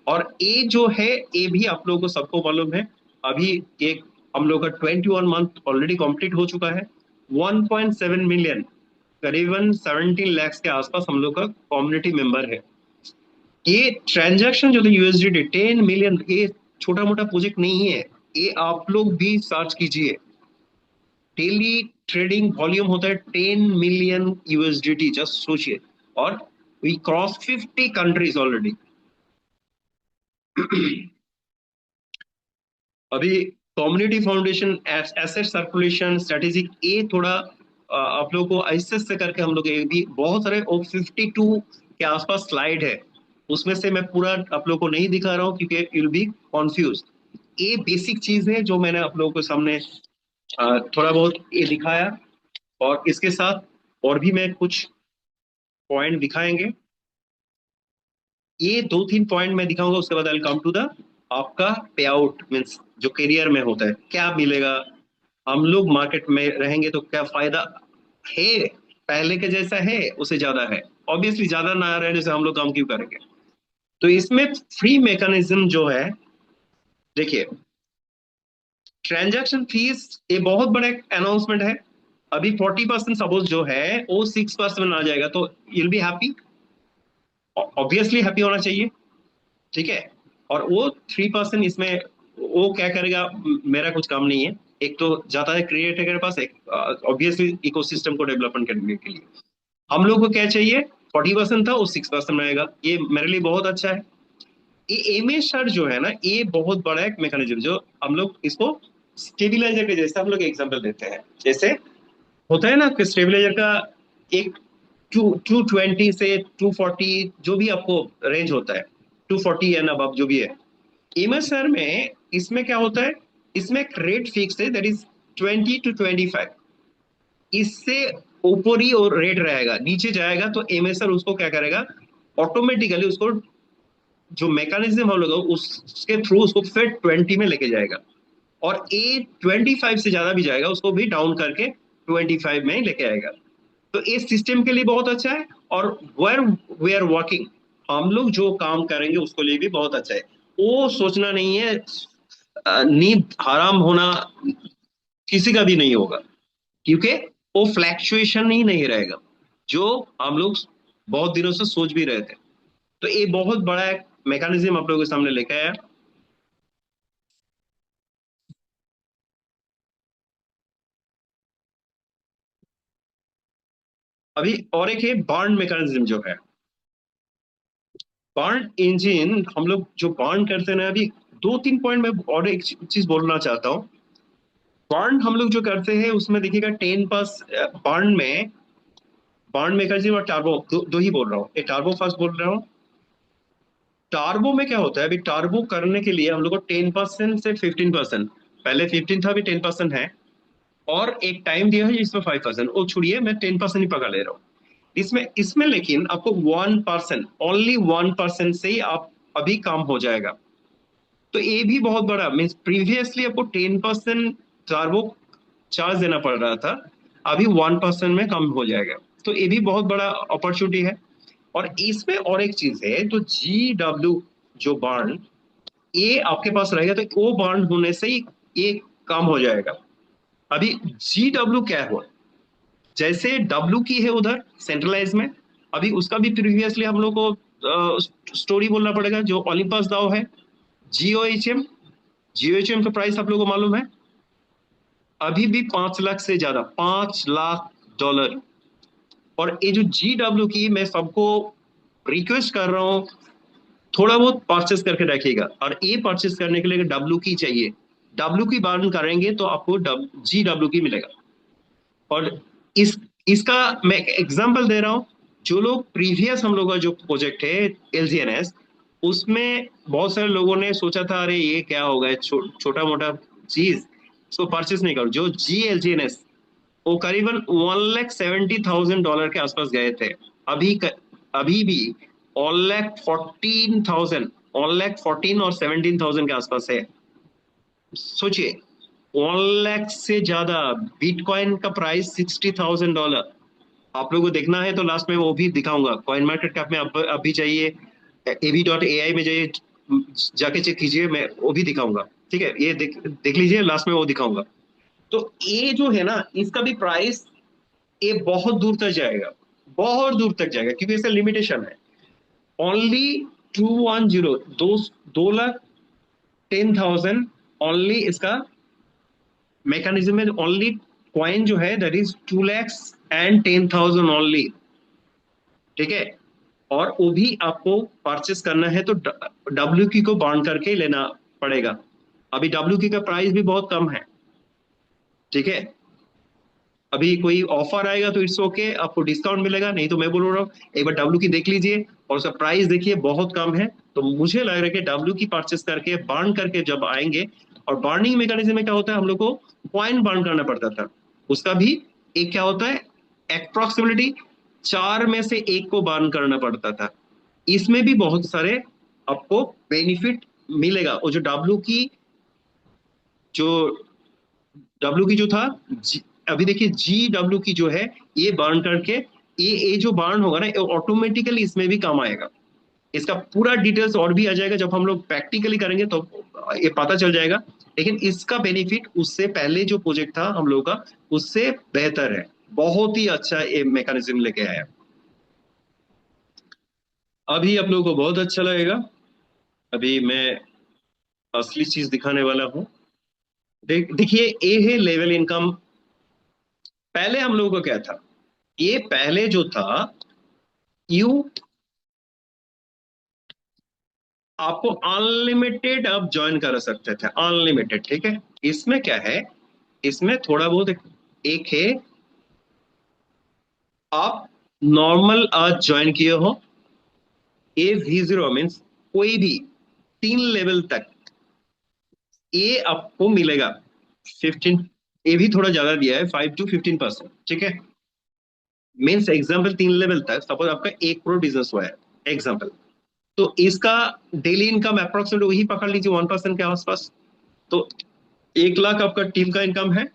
और ए जो है, ए भी आप लोगों को सबको मालूम है, अभी एक हम लोग का 21 मंथ ऑलरेडी कंप्लीट हो चुका है। 1.7 मिलियन, करीबन 17 lakhs के आसपास हम लोग का कम्युनिटी मेंबर है। ये ट्रांजैक्शन जो थे यूएसडी 10 मिलियन, ये छोटा मोटा प्रोजेक्ट नहीं है, ये आप लोग भी सर्च कीजिए। डेली ट्रेडिंग वॉल्यूम होता है 10 मिलियन यूएसडीटी, जस्ट सोचिए। और वी क्रॉस 50 कंट्रीज ऑलरेडी। अभी community foundation, asset circulation, strategic, ये थोड़ा आप लोगों को ऐसे से करके हम लोग, ये भी बहुत सारे 52 के आसपास स्लाइड है, उसमें से मैं पूरा आप लोगों को नहीं दिखा रहा हूँ क्योंकि यू विल बी कॉन्फ्यूज। ये बेसिक चीज है जो मैंने आप लोगों को सामने थोड़ा बहुत ये दिखाया, और इसके साथ और भी मैं कुछ पॉइंट दिखाएंगे, ये 2-3 पॉइंट मैं दिखाऊंगा, उसके बाद आई कम टू द आपका पे आउट मीन्स जो करियर में होता है क्या मिलेगा, हम लोग मार्केट में रहेंगे तो क्या फायदा है, पहले के जैसा है उससे ज्यादा है, ऑब्वियसली ज्यादा ना रहने से हम लोग काम क्यों करेंगे। तो इसमें फ्री मैकेनिज्म जो है, देखिए ट्रांजैक्शन फीस ये बहुत बड़ा अनाउंसमेंट है। अभी 40% सपोज जो है वो 6% आ जाएगा तो you'll be happy, obviously happy होना चाहिए, ठीक है। और वो 3% इसमें वो क्या करेगा, मेरा कुछ काम नहीं है। एक तो जाता है क्रिएटर के पास, एक ऑब्वियसली इकोसिस्टम को डेवलपमेंट करने के लिए हम लोग को क्या चाहिए, 40% था वो 6% रहेगा, ये मेरे लिए बहुत अच्छा है। ये एमएसआर जो है ना, ये बहुत बड़ा एक मैकेनिज्म जो हम लोग इसको स्टेबिलाईजर के जैसे हम लोग एग्जांपल देते हैं। जैसे होता है ना कि स्टेबिलाईजर का एक 220 से 240 जो भी आपको रेंज होता है, 240 एंड अब जो भी है, एमएसआर में इसमें क्या होता है, इसमें एक रेट फिक्स है दैट इज 20 to 25, इससे ऊपर ही और रेट रहेगा, नीचे जाएगा तो एमएसआर उसको क्या करेगा, ऑटोमेटिकली उसको जो मैकेनिज्म हम लोग उसके थ्रू उसको फिर 20 में लेके जाएगा, और ए 25 से ज्यादा भी जाएगा उसको भी डाउन करके 25 में लेके आएगा। तो इस सिस्टम के लिए बहुत अच्छा है, और वेयर वी आर वर्किंग, हम लोग जो काम करेंगे उसके लिए भी बहुत अच्छा है। वो सोचना नहीं है, नींद हराम होना किसी का भी नहीं होगा, क्योंकि वो फ्लैक्चुएशन ही नहीं रहेगा जो हम लोग बहुत दिनों से सोच भी रहे थे। तो ये बहुत बड़ा एक मैकेनिज्म आप लोगों के सामने लेके आया। अभी और एक है बर्न मैकेनिज्म जो है, बर्न इंजन हम लोग जो बर्न करते हैं ना, अभी 2-3 पॉइंट में और एक चीज बोलना चाहता हूँ। बर्न हम लोग जो करते हैं उसमें देखिएगा 10 पास बर्न में, बर्न मैकेनिज्म और टार्बो दो ही बोल रहा हूँ, एक टार्बो फास्ट बोल रहा हूँ। टार्बो में क्या होता है, अभी टार्बो करने के लिए हम लोग को 10% से 15%, पहले 15 था अभी 10% है, और एक टाइम दिया है जिसमें 5%, वो छोड़िए मैं 10% ही पकड़ ले रहा हूँ। इसमें इसमें लेकिन आपको 1%, ओनली 1% से ही आप अभी काम हो जाएगा। तो ये भी बहुत बड़ा मीन्स, प्रीवियसली आपको 10% टार्बो चार्ज देना पड़ रहा था, अभी 1% में कम हो जाएगा। तो ये भी बहुत बड़ा अपॉर्चुनिटी है। और इसमें और एक चीज है, तो GW जो बॉन्ड ये आपके पास रहेगा तो वो बॉन्ड होने से ही ये काम हो जाएगा। अभी GW क्या है, जैसे डब्ल्यू की है उधर सेंट्रलाइज में, अभी उसका भी प्रीवियसली हम लोग को स्टोरी बोलना पड़ेगा, जो ओलिम्पस दाव है। जीओएचएम, जीओएचएम का प्राइस आप लोगों को मालूम है, अभी भी 5 लाख से ज्यादा, $5 लाख। और ये जो GW की, मैं सबको रिक्वेस्ट कर रहा हूँ थोड़ा बहुत परचेस करके रखिएगा, और ये परचेस करने के लिए डब्ल्यू की चाहिए, डब्ल्यू की बार्न करेंगे तो आपको GW की मिलेगा। और इस इसका मैं एग्जांपल दे रहा हूं, जो लोग प्रीवियस हम लोग का जो प्रोजेक्ट है LGNS, उसमें बहुत सारे लोगों ने सोचा था अरे ये क्या होगा, छोटा मोटा चीज, इसको परचेस नहीं करो। जो GLGNS वो करीबन $1,70,000 के आसपास गए थे, अभी भी 1,14,000, 1,14 और 17,000 के आसपास है। सोचिए 1 लाख से ज्यादा, बिटकॉइन का प्राइस $60,000। आप लोगों को देखना है तो लास्ट में वो भी दिखाऊंगा, कॉइन मार्केट कैप में अभी चाहिए, ab.ai में जाइए, जाके चेक कीजिए, मैं वो भी दिखाऊंगा, ठीक है। ये देख देख लीजिए, लास्ट में वो दिखाऊंगा। तो ये जो है ना, इसका भी प्राइस ये बहुत दूर तक जाएगा, बहुत दूर तक जाएगा, क्योंकि इसका लिमिटेशन है ओनली 210, 2,10,000 ओनली इसका मैकेनिज्म में। ओनली कॉइन जो है दैट इज 2,10,000 ओनली, ठीक है। और वो भी आपको परचेस करना है तो डब्ल्यू की को बाउंड करके लेना पड़ेगा। अभी डब्ल्यू की का प्राइस भी बहुत कम है, ठीक है। अभी कोई ऑफर आएगा तो इट्स ओके, आपको डिस्काउंट मिलेगा, नहीं तो मैं बोल रहा हूँ एक बार डब्ल्यू की देख लीजिए, और उसका प्राइस देखिए बहुत कम है। तो मुझे लग रहा है कि डब्ल्यू की परचेस करके बर्न करके जब आएंगे, और बर्निंग मैकेनिज्म में क्या होता है, हम लोग को कॉइन बर्न करना पड़ता था, उसका भी एक क्या होता है अप्रोक्सीमेटली 4 में से एक को बर्न करना पड़ता था। इसमें भी बहुत सारे आपको बेनिफिट मिलेगा। और जो जो डब्ल्यू की जो था अभी देखिए GW की जो है ये बर्न करके ये जो बर्न होगा ना ऑटोमेटिकली इसमें भी काम आएगा। इसका पूरा डिटेल्स और भी आ जाएगा जब हम लोग प्रैक्टिकली करेंगे तो ये पता चल जाएगा। लेकिन इसका बेनिफिट उससे पहले जो प्रोजेक्ट था हम लोग का उससे बेहतर है। बहुत ही अच्छा ये मैकेनिज्म लेके आया। अभी आप लोगों को बहुत अच्छा लगेगा। अभी मैं असली चीज दिखाने वाला हूँ। देखिए ये है लेवल इनकम। पहले हम लोगों को क्या था, ये पहले जो था यू आपको अनलिमिटेड आप ज्वाइन कर सकते थे, अनलिमिटेड, ठीक है। इसमें क्या है, इसमें थोड़ा बहुत एक है आप नॉर्मल आज ज्वाइन किए हो, ए V0 मीन्स कोई भी 3 लेवल तक ये आपको मिलेगा 15। ये भी थोड़ा ज्यादा दिया है 5 to 15%, ठीक है। मीन्स एग्जाम्पल 3 लेवल तक सपोज आपका 1 करोड़ बिजनेस हुआ है एग्जाम्पल, तो इसका डेली इनकम अप्रोक्सीमेट वही पकड़ लीजिए 1% के आसपास। तो 1 लाख आपका टीम का इनकम है।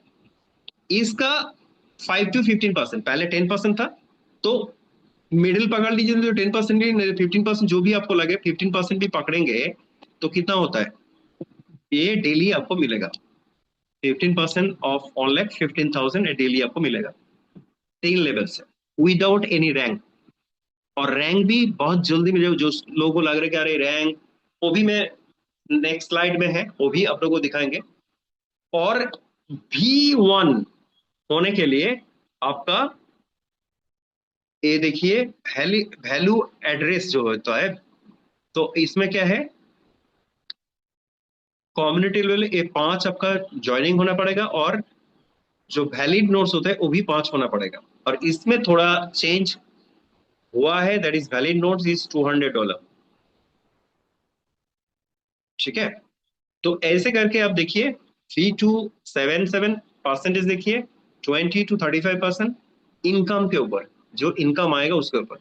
इसका 5 to 15%, पहले 10% था, तो मिडिल पकड़ लीजिए तो 10% भी 15% जो भी आपको लगे 15% भी पकड़ेंगे तो कितना होता है, ये डेली आपको मिलेगा 15% ऑफ 1,15,000 डेली आपको मिलेगा 3 लेवल से विदाउट एनी रैंक। और रैंक भी बहुत जल्दी मिलेगा। जो लोगों को लग रहा है कि अरे रैंक, वो भी मैं नेक्स्ट स्लाइड में है, वो भी आप लोगों को दिखाएंगे। और V1 होने के लिए आपका ये देखिए वैल्यू एड्रेस जो होता है, तो इसमें क्या है कम्युनिटी लेवल ये 5 आपका ज्वाइनिंग होना पड़ेगा, और जो वैलिड नोट्स होते हैं वो भी 5 होना पड़ेगा। और इसमें थोड़ा चेंज हुआ है, that is valid notes is $200, ठीक है। तो ऐसे करके आप देखिए 3 to 7 परसेंटेज देखिए 20 to 35% इनकम के ऊपर, जो इनकम आएगा उसके ऊपर।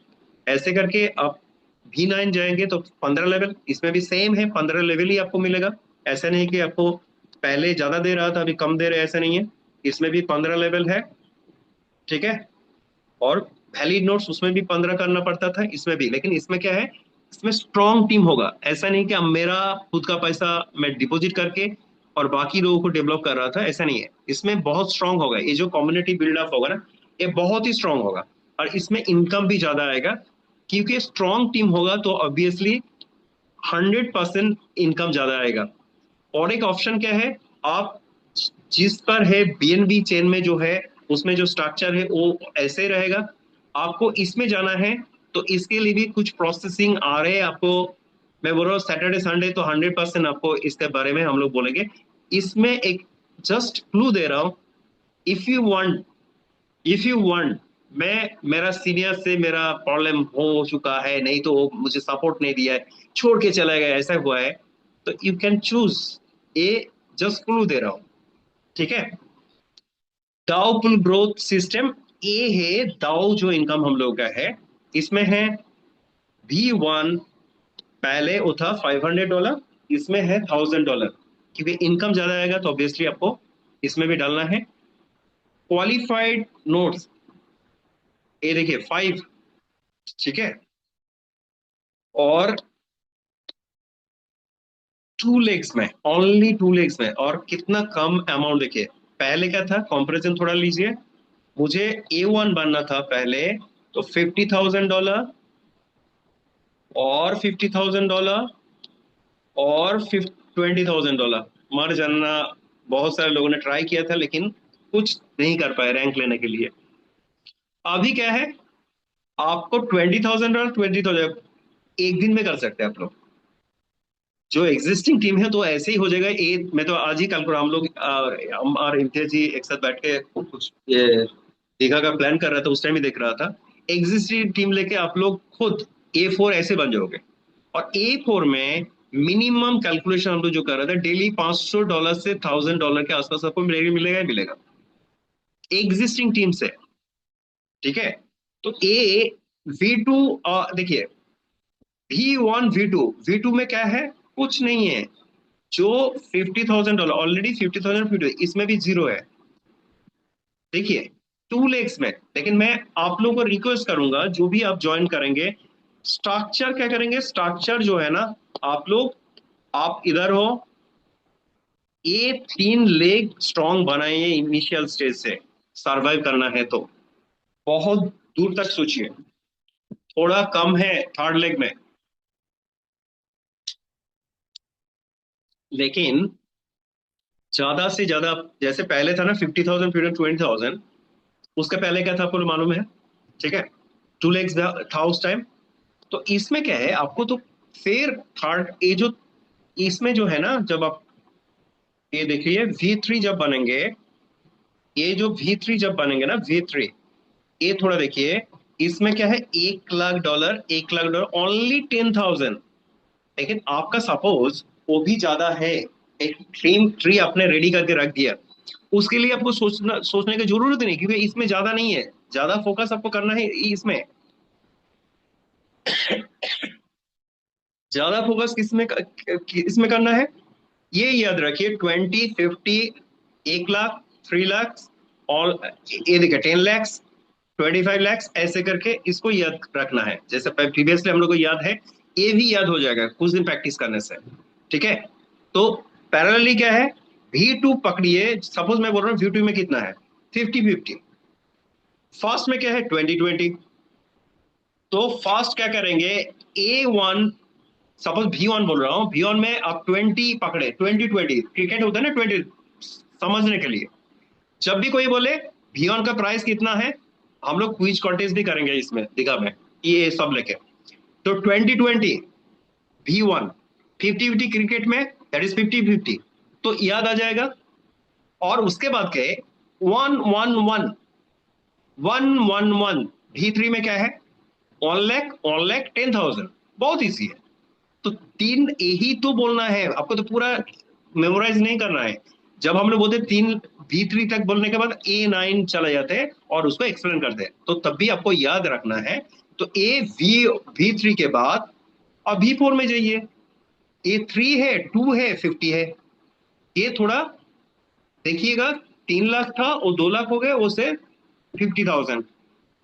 ऐसे करके आप V9 जाएंगे तो 15 लेवल, इसमें भी सेम है 15 लेवल ही आपको मिलेगा। ऐसा नहीं कि आपको पहले ज्यादा दे रहा था अभी कम दे रहे, ऐसा नहीं है। इसमें भी 15 लेवल है, ठीक है। और वैलिड नोट्स उसमें भी 15 करना पड़ता था, इसमें भी। लेकिन इसमें क्या है, इसमें स्ट्रॉन्ग टीम होगा। ऐसा नहीं कि अब मेरा खुद का पैसा मैं डिपॉजिट करके और बाकी लोगों को डेवलप कर रहा था, ऐसा नहीं है। इसमें बहुत स्ट्रांग होगा, ये जो कम्युनिटी बिल्डअप होगा ना ये बहुत ही स्ट्रांग होगा। और इसमें इनकम भी ज्यादा आएगा, क्योंकि स्ट्रांग टीम होगा तो ऑब्वियसली 100% इनकम ज्यादा आएगा। और एक ऑप्शन क्या है, आप जिस पर है BNB चेन में जो है उसमें जो स्ट्रक्चर है वो ऐसे रहेगा। आपको इसमें जाना है तो इसके लिए भी कुछ प्रोसेसिंग आ रहे हैं आपको। मैं बोल रहा हूँ सैटरडे संडे तो 100% आपको इसके बारे में हम लोग बोलेंगे। इसमें एक जस्ट क्लू दे रहा हूं, इफ यू वांट, मैं मेरा सीनियर से मेरा प्रॉब्लम हो चुका है, नहीं तो वो मुझे सपोर्ट नहीं दिया है, छोड़ के चला गया, ऐसा हुआ है, तो you can choose A, just clue दे रहा हूं, ठीक है। दाउ पुल ग्रोथ सिस्टम ए है। दाउ जो इनकम हम लोग का है इसमें है V1 पहले वो था $500, इसमें है $1,000, क्योंकि इनकम ज्यादा आएगा तो ऑब्वियसली आपको इसमें भी डालना है। क्वालिफाइड नोट्स ये देखिए 5, ठीक है। और 2 लेग्स में, ओनली 2 लेग्स में, और कितना कम अमाउंट देखिए। पहले क्या था, कंपैरिजन थोड़ा लीजिए। मुझे A1 बनना था पहले तो $50,000 और $50,000 और $20,000 मर जाना। बहुत सारे लोगों ने ट्राई किया था लेकिन कुछ नहीं कर पाए रैंक लेने के लिए। अभी क्या है, आपको $20,000 $20,000 एक दिन में कर सकते हैं आप लोग। जो एग्जिस्टिंग टीम है तो ऐसे ही हो जाएगा। ये मैं तो आज ही कल को हम लोग हम और इम्तियाज जी एक साथ बैठ के कुछ ये दीघा का प्लान कर रहा था, उस टाइम ही देख रहा था। एग्जिस्टिंग टीम लेके आप लोग खुद A4 ऐसे बन जाओगे। और A4 में मिनिमम कैलकुलेशन हम लोग जो कर रहे थे डेली $500 से $1,000 के आसपास आपको मिलेगा ही मिलेगा। एग्जिस्टिंग टीम से ठीक है। तो ए V2, देखिए V1 V2 में क्या है, कुछ नहीं है। जो $50,000 ऑलरेडी 50,000 फीट, इसमें भी जीरो है। देखिए 2 लेग्स में, लेकिन मैं आप लोगों को रिक्वेस्ट करूंगा जो भी आप ज्वाइन करेंगे, स्ट्रक्चर क्या करेंगे, स्ट्रक्चर जो है ना, आप लोग, आप इधर हो, ये 3 लेग स्ट्रॉन्ग बनाइए इनिशियल स्टेज से, सरवाइव करना है तो। बहुत दूर तक सोचिए, थोड़ा कम है थर्ड लेग में, लेकिन ज्यादा से ज्यादा, जैसे पहले था ना 50,000 फिर 20,000, उसके पहले क्या था आपको मालूम है? ठीक है, 2 लेग्स था उस टाइम। तो इसमें क्या है आपको तो, फिर थर्ड ये जो, इसमें जो है ना, जब आप ये देखिए V3 जब बनेंगे, ये जो V3 जब बनेंगे ना V3, ये थोड़ा देखिए, इसमें क्या है, $1 लाख, $1 लाख, ओनली 10,000। लेकिन आपका सपोज वो भी ज्यादा है, एक ड्रीम ट्री आपने रेडी करके रख दिया, उसके लिए आपको सोचने की जरूरत नहीं, क्योंकि इसमें ज्यादा नहीं है। ज्यादा फोकस आपको करना है इसमें, ज्यादा फोकस किसमें करना है, ये याद रखिए। 20, 50, 1 लाख, 3 लाख, और ये देखिए 10 लैक्स, 25 लैक्स, ऐसे करके इसको याद रखना है। जैसे प्रीवियसली हम लोग को याद है, ये भी याद हो जाएगा कुछ दिन प्रैक्टिस करने से। ठीक है। तो पैरेलली क्या है, V2 पकड़िए, सपोज मैं बोल रहा हूँ V2 में कितना है, 50-50। फर्स्ट में क्या है, 20-20। तो फर्स्ट क्या करेंगे, A1, सपोज V1 बोल रहा हूँ, V1 में आप 20 पकड़े, 20-20, क्रिकेट होता है ना 20, समझने के लिए। जब भी कोई बोले V1 का प्राइस कितना है, हम लोग क्विज कॉन्टेस्ट भी करेंगे इसमें, दिखा मैं, ये सब लेके। तो 20-20 V1, 50-50 क्रिकेट में, दैट इज 50-50, तो याद आ जाएगा। और उसके बाद के 1-1-1, 1-1-1, V3 में क्या है, 1 लाख, 1 लाख 10,000, बहुत इजी है। तो तीन यही तो बोलना है आपको, तो पूरा मेमोराइज नहीं करना है। जब हम लोग बोलते 3 V3 तक बोलने के बाद A9 चला जाते हैं और उसको एक्सप्लेन करते हैं, तो तब भी आपको याद रखना है। तो V3 के बाद अब V4 में जाइए, A3 है, 2 है, 50 है। ये थोड़ा देखिएगा, 3 लाख था वो 2 लाख हो गए, वो से 50,000।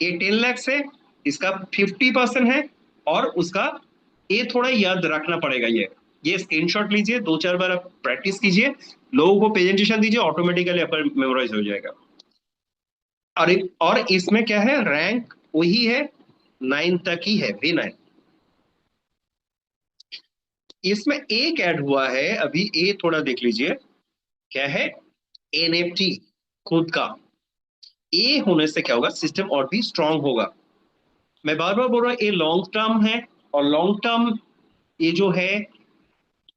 ये 10 लैक्स है, इसका 50% है, और उसका, ये थोड़ा याद रखना पड़ेगा। ये स्क्रीनशॉट लीजिए, 2-4 बार आप प्रैक्टिस कीजिए, लोगों को प्रेजेंटेशन दीजिए, ऑटोमेटिकली आपका मेमोराइज हो जाएगा। और इसमें क्या है, रैंक वही है, 9 तक ही है, V9। इसमें एक ऐड हुआ है अभी, ये थोड़ा देख लीजिए, क्या है, NFT, खुद का। ये होने से क्या होगा, सिस्टम और भी स्ट्रांग होगा। मैं बार बार बोल रहा हूँ, ये लॉन्ग टर्म है, और लॉन्ग टर्म, ये जो है,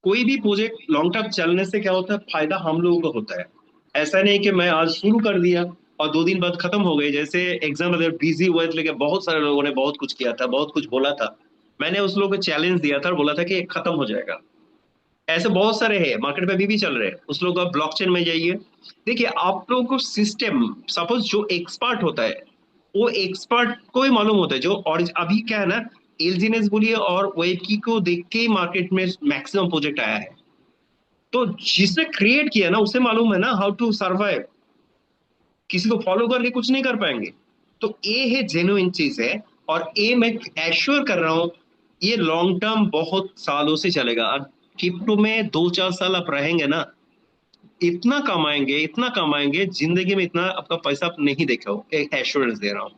कोई भी प्रोजेक्ट लॉन्ग टर्म चलने से क्या होता है, फायदा हम लोगों को होता है। ऐसा नहीं कि मैं आज शुरू कर दिया और 2 दिन बाद खत्म हो गए। जैसे एग्जाम अगर बिजी हुए थे, लेकिन बहुत सारे लोगों ने बहुत कुछ किया था, बहुत कुछ बोला था, मैंने उस लोगों को चैलेंज दिया था और बोला था कि ये खत्म हो जाएगा। ऐसे बहुत सारे हैं मार्केट में, अभी भी चल रहे हैं। उस लोग, आप ब्लॉकचेन में जाइए, देखिए आप लोगों को सिस्टम, सपोज जो एक्सपर्ट होता है, वो एक्सपर्ट को ही मालूम होता है जो, और अभी क्या है ना, एलजीनेस बोलिए और वेब की को देख के मार्केट में मैक्सिमम प्रोजेक्ट आया है। तो जिसने क्रिएट किया ना, उसे मालूम है ना हाउ टू सर्वाइव। किसी को फॉलो करके कुछ नहीं कर पाएंगे। तो ये है जेन्युइन चीज है, और ये मैं एश्योर कर रहा हूँ, ये लॉन्ग टर्म बहुत सालों से चलेगा। अब क्रिप्टो में 2-4 साल आप रहेंगे ना, इतना कमाएंगे, इतना कमाएंगे, जिंदगी में इतना आपका पैसा आप नहीं देखा हो, एक एश्योरेंस दे रहा हूँ।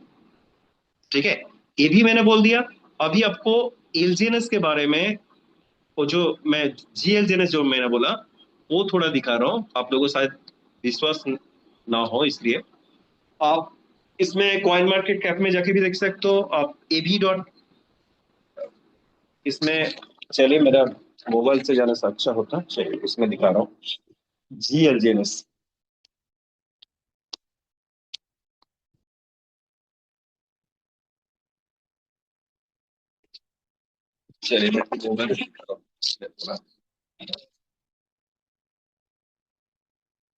ठीक है, ये भी मैंने बोल दिया। अभी आपको एलजीएनएस के बारे में, वो जो मैं जीएलजीएनएस जो मैंने बोला, वो थोड़ा दिखा रहा हूँ, आप लोगों को शायद विश्वास ना हो, इसलिए आप इसमें कॉइन मार्केट कैप में जाके भी देख सकते हो आप, एबी डॉट, इसमें, चलिए मेरा मोबाइल से जाने से अच्छा होता, चलिए इसमें दिखा रहा हूँ, जीएलजीएनएस। चलिए मैं मोबाइल दिखा रहा हूँ,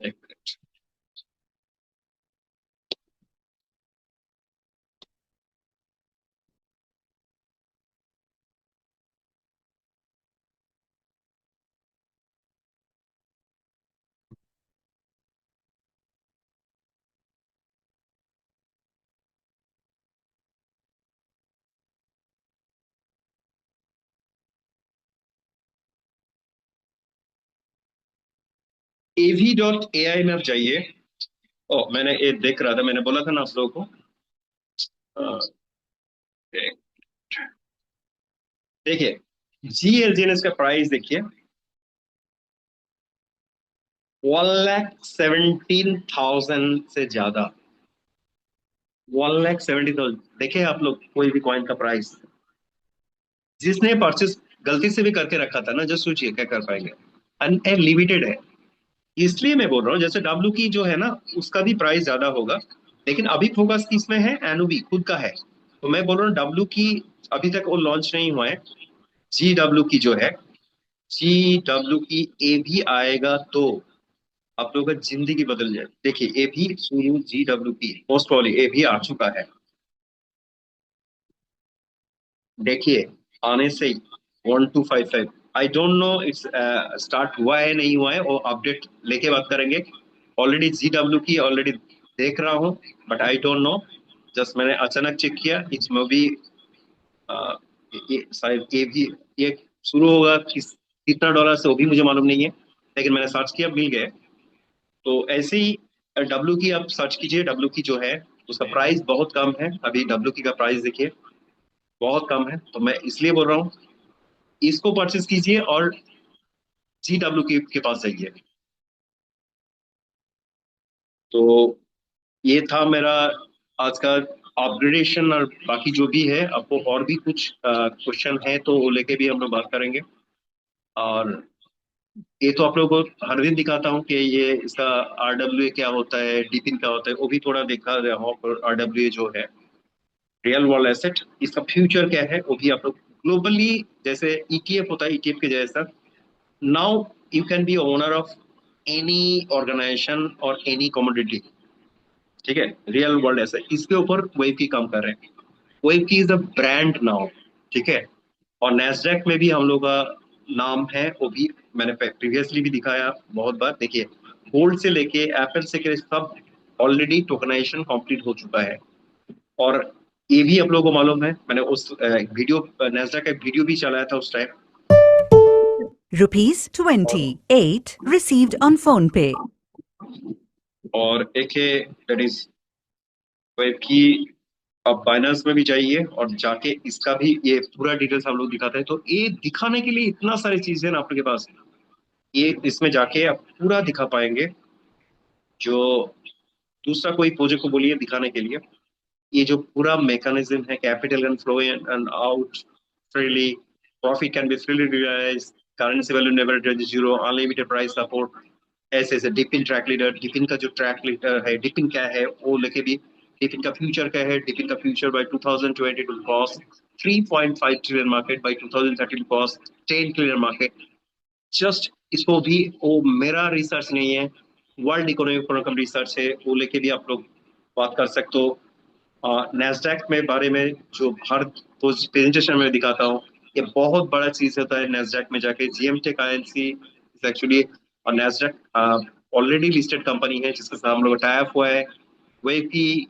एक मिनट। av.ai में आप जाइए। ओ, मैंने ये देख रहा था, मैंने बोला था ना आप लोगों को। अ, देखिए, GLGNS का प्राइस देखिए, 1,17,000 से ज्यादा, 1,70,000। देखिए आप लोग कोई भी कॉइन का प्राइस, जिसने परचेस गलती से भी करके रखा था ना, जस्ट सोचिए क्या कर पाएंगे। अनलिमिटेड है। इसलिए मैं बोल रहा हूँ, जैसे डब्ल्यू की जो है ना, उसका भी प्राइस ज्यादा होगा, लेकिन अभी फोकस किसमें है? एनओबी खुद का है। तो मैं बोल रहा हूँ डब्ल्यू की अभी तक वो लॉन्च नहीं हुआ है। जी डब्ल्यू की जो है, जी डब्ल्यू की ए भी आएगा तो आप लोगों का जिंदगी बदल जाए। देखिए, ए भी सुनो, जी डब्ल्यू की मोस्ट वाली ए भी आ चुका है। देखिए, आने से ही 1255, I don't know it's start हुआ है नहीं हुआ है, वो अपडेट लेके बात करेंगे। ऑलरेडी जी डब्ल्यू की ऑलरेडी देख रहा हूँ, but I don't know. Just मैंने अचानक चेक किया, इसमें भी ये शायद ये भी ये शुरू होगा कितना डॉलर से वो भी मुझे मालूम नहीं है, लेकिन मैंने सर्च किया, मिल गए। तो ऐसे ही डब्ल्यू की आप सर्च कीजिए। डब्ल्यू की जो है, उसका प्राइस बहुत कम है अभी। डब्ल्यू की का प्राइस देखिए, बहुत कम है। तो मैं इसलिए बोल रहा हूँ, इसको परचेज कीजिए और जी डब्ल्यू के पास जाइए। तो ये था मेरा आज का अपग्रेडेशन। और बाकी जो भी है, आपको और भी कुछ क्वेश्चन है तो वो लेके भी हम लोग बात करेंगे। और ये तो आप लोगों को हर दिन दिखाता हूँ कि ये इसका RWA क्या होता है, डीपिन क्या होता है, वो भी थोड़ा दिखा रहा हूँ। और RWA जो है, रियल वर्ल्ड एसेट, इसका फ्यूचर क्या है वो भी आप लोग ग्लोबली, जैसे ETF होता है, ETF के जैसा। Now you can be owner of any organization और एनी कमोडिटी। ठीक है, रियल वर्ल्ड एसेट, इसके ऊपर वेब की काम कर रहे हैं। वेब की इज अ ब्रांड नाउ। ठीक है। और नेस्डेक में भी हम लोग का नाम है, वो भी मैंने प्रीवियसली भी दिखाया बहुत बार। देखिए, गोल्ड से लेके एप्पल से के सब ऑलरेडी टोकनाइजेशन कंप्लीट हो चुका है। और ये भी आप लोगों को मालूम है, मैंने उस वीडियो, नेस्डेक का वीडियो भी चलाया था उस टाइम। Rupees और 28 received on PhonePe. और एक है दैट इज वेब की। आप बाइनेंस में भी जाइए और जाके इसका भी ये पूरा डिटेल्स हम लोग दिखाते हैं। तो ये दिखाने के लिए इतना सारी चीजें हैं ना आपके पास, ये इसमें जाके आप पूरा दिखा पाएंगे। जो दूसरा कोई प्रोजेक्ट को बोलिए दिखाने के लिए, ये जो पूरा मैकेनिज्म है, capital can flow in and out freely, profit can be freely realised, currency value never tend zero, unlimited price support, ऐसे ऐसे। डिपिन ट्रैक लीडर, डिपिन का जो ट्रैक लीडर है, डिपिन क्या है वो लेके भी, डिपिन का फ्यूचर क्या है, डिपिन का future by 2022 cost 3.5 trillion market, by 2030 cost 10 trillion market. Just इसको भी, वो मेरा रिसर्च नहीं है, वर्ल्ड इकोनॉमिक फोरम रिसर्च है, वो लेके भी आप लोग बात कर सकते हो। नेस्डैक में बारे में जो हर प्रेजेंटेशन में दिखाता हूँ, ये बहुत बड़ा चीज होता है। नेस्डैक में जाके GMTech INC एक्चुअली, और नेस्डैक ऑलरेडी लिस्टेड कंपनी है जिसके साथ हम लोग टाई अप हुआ है। वही की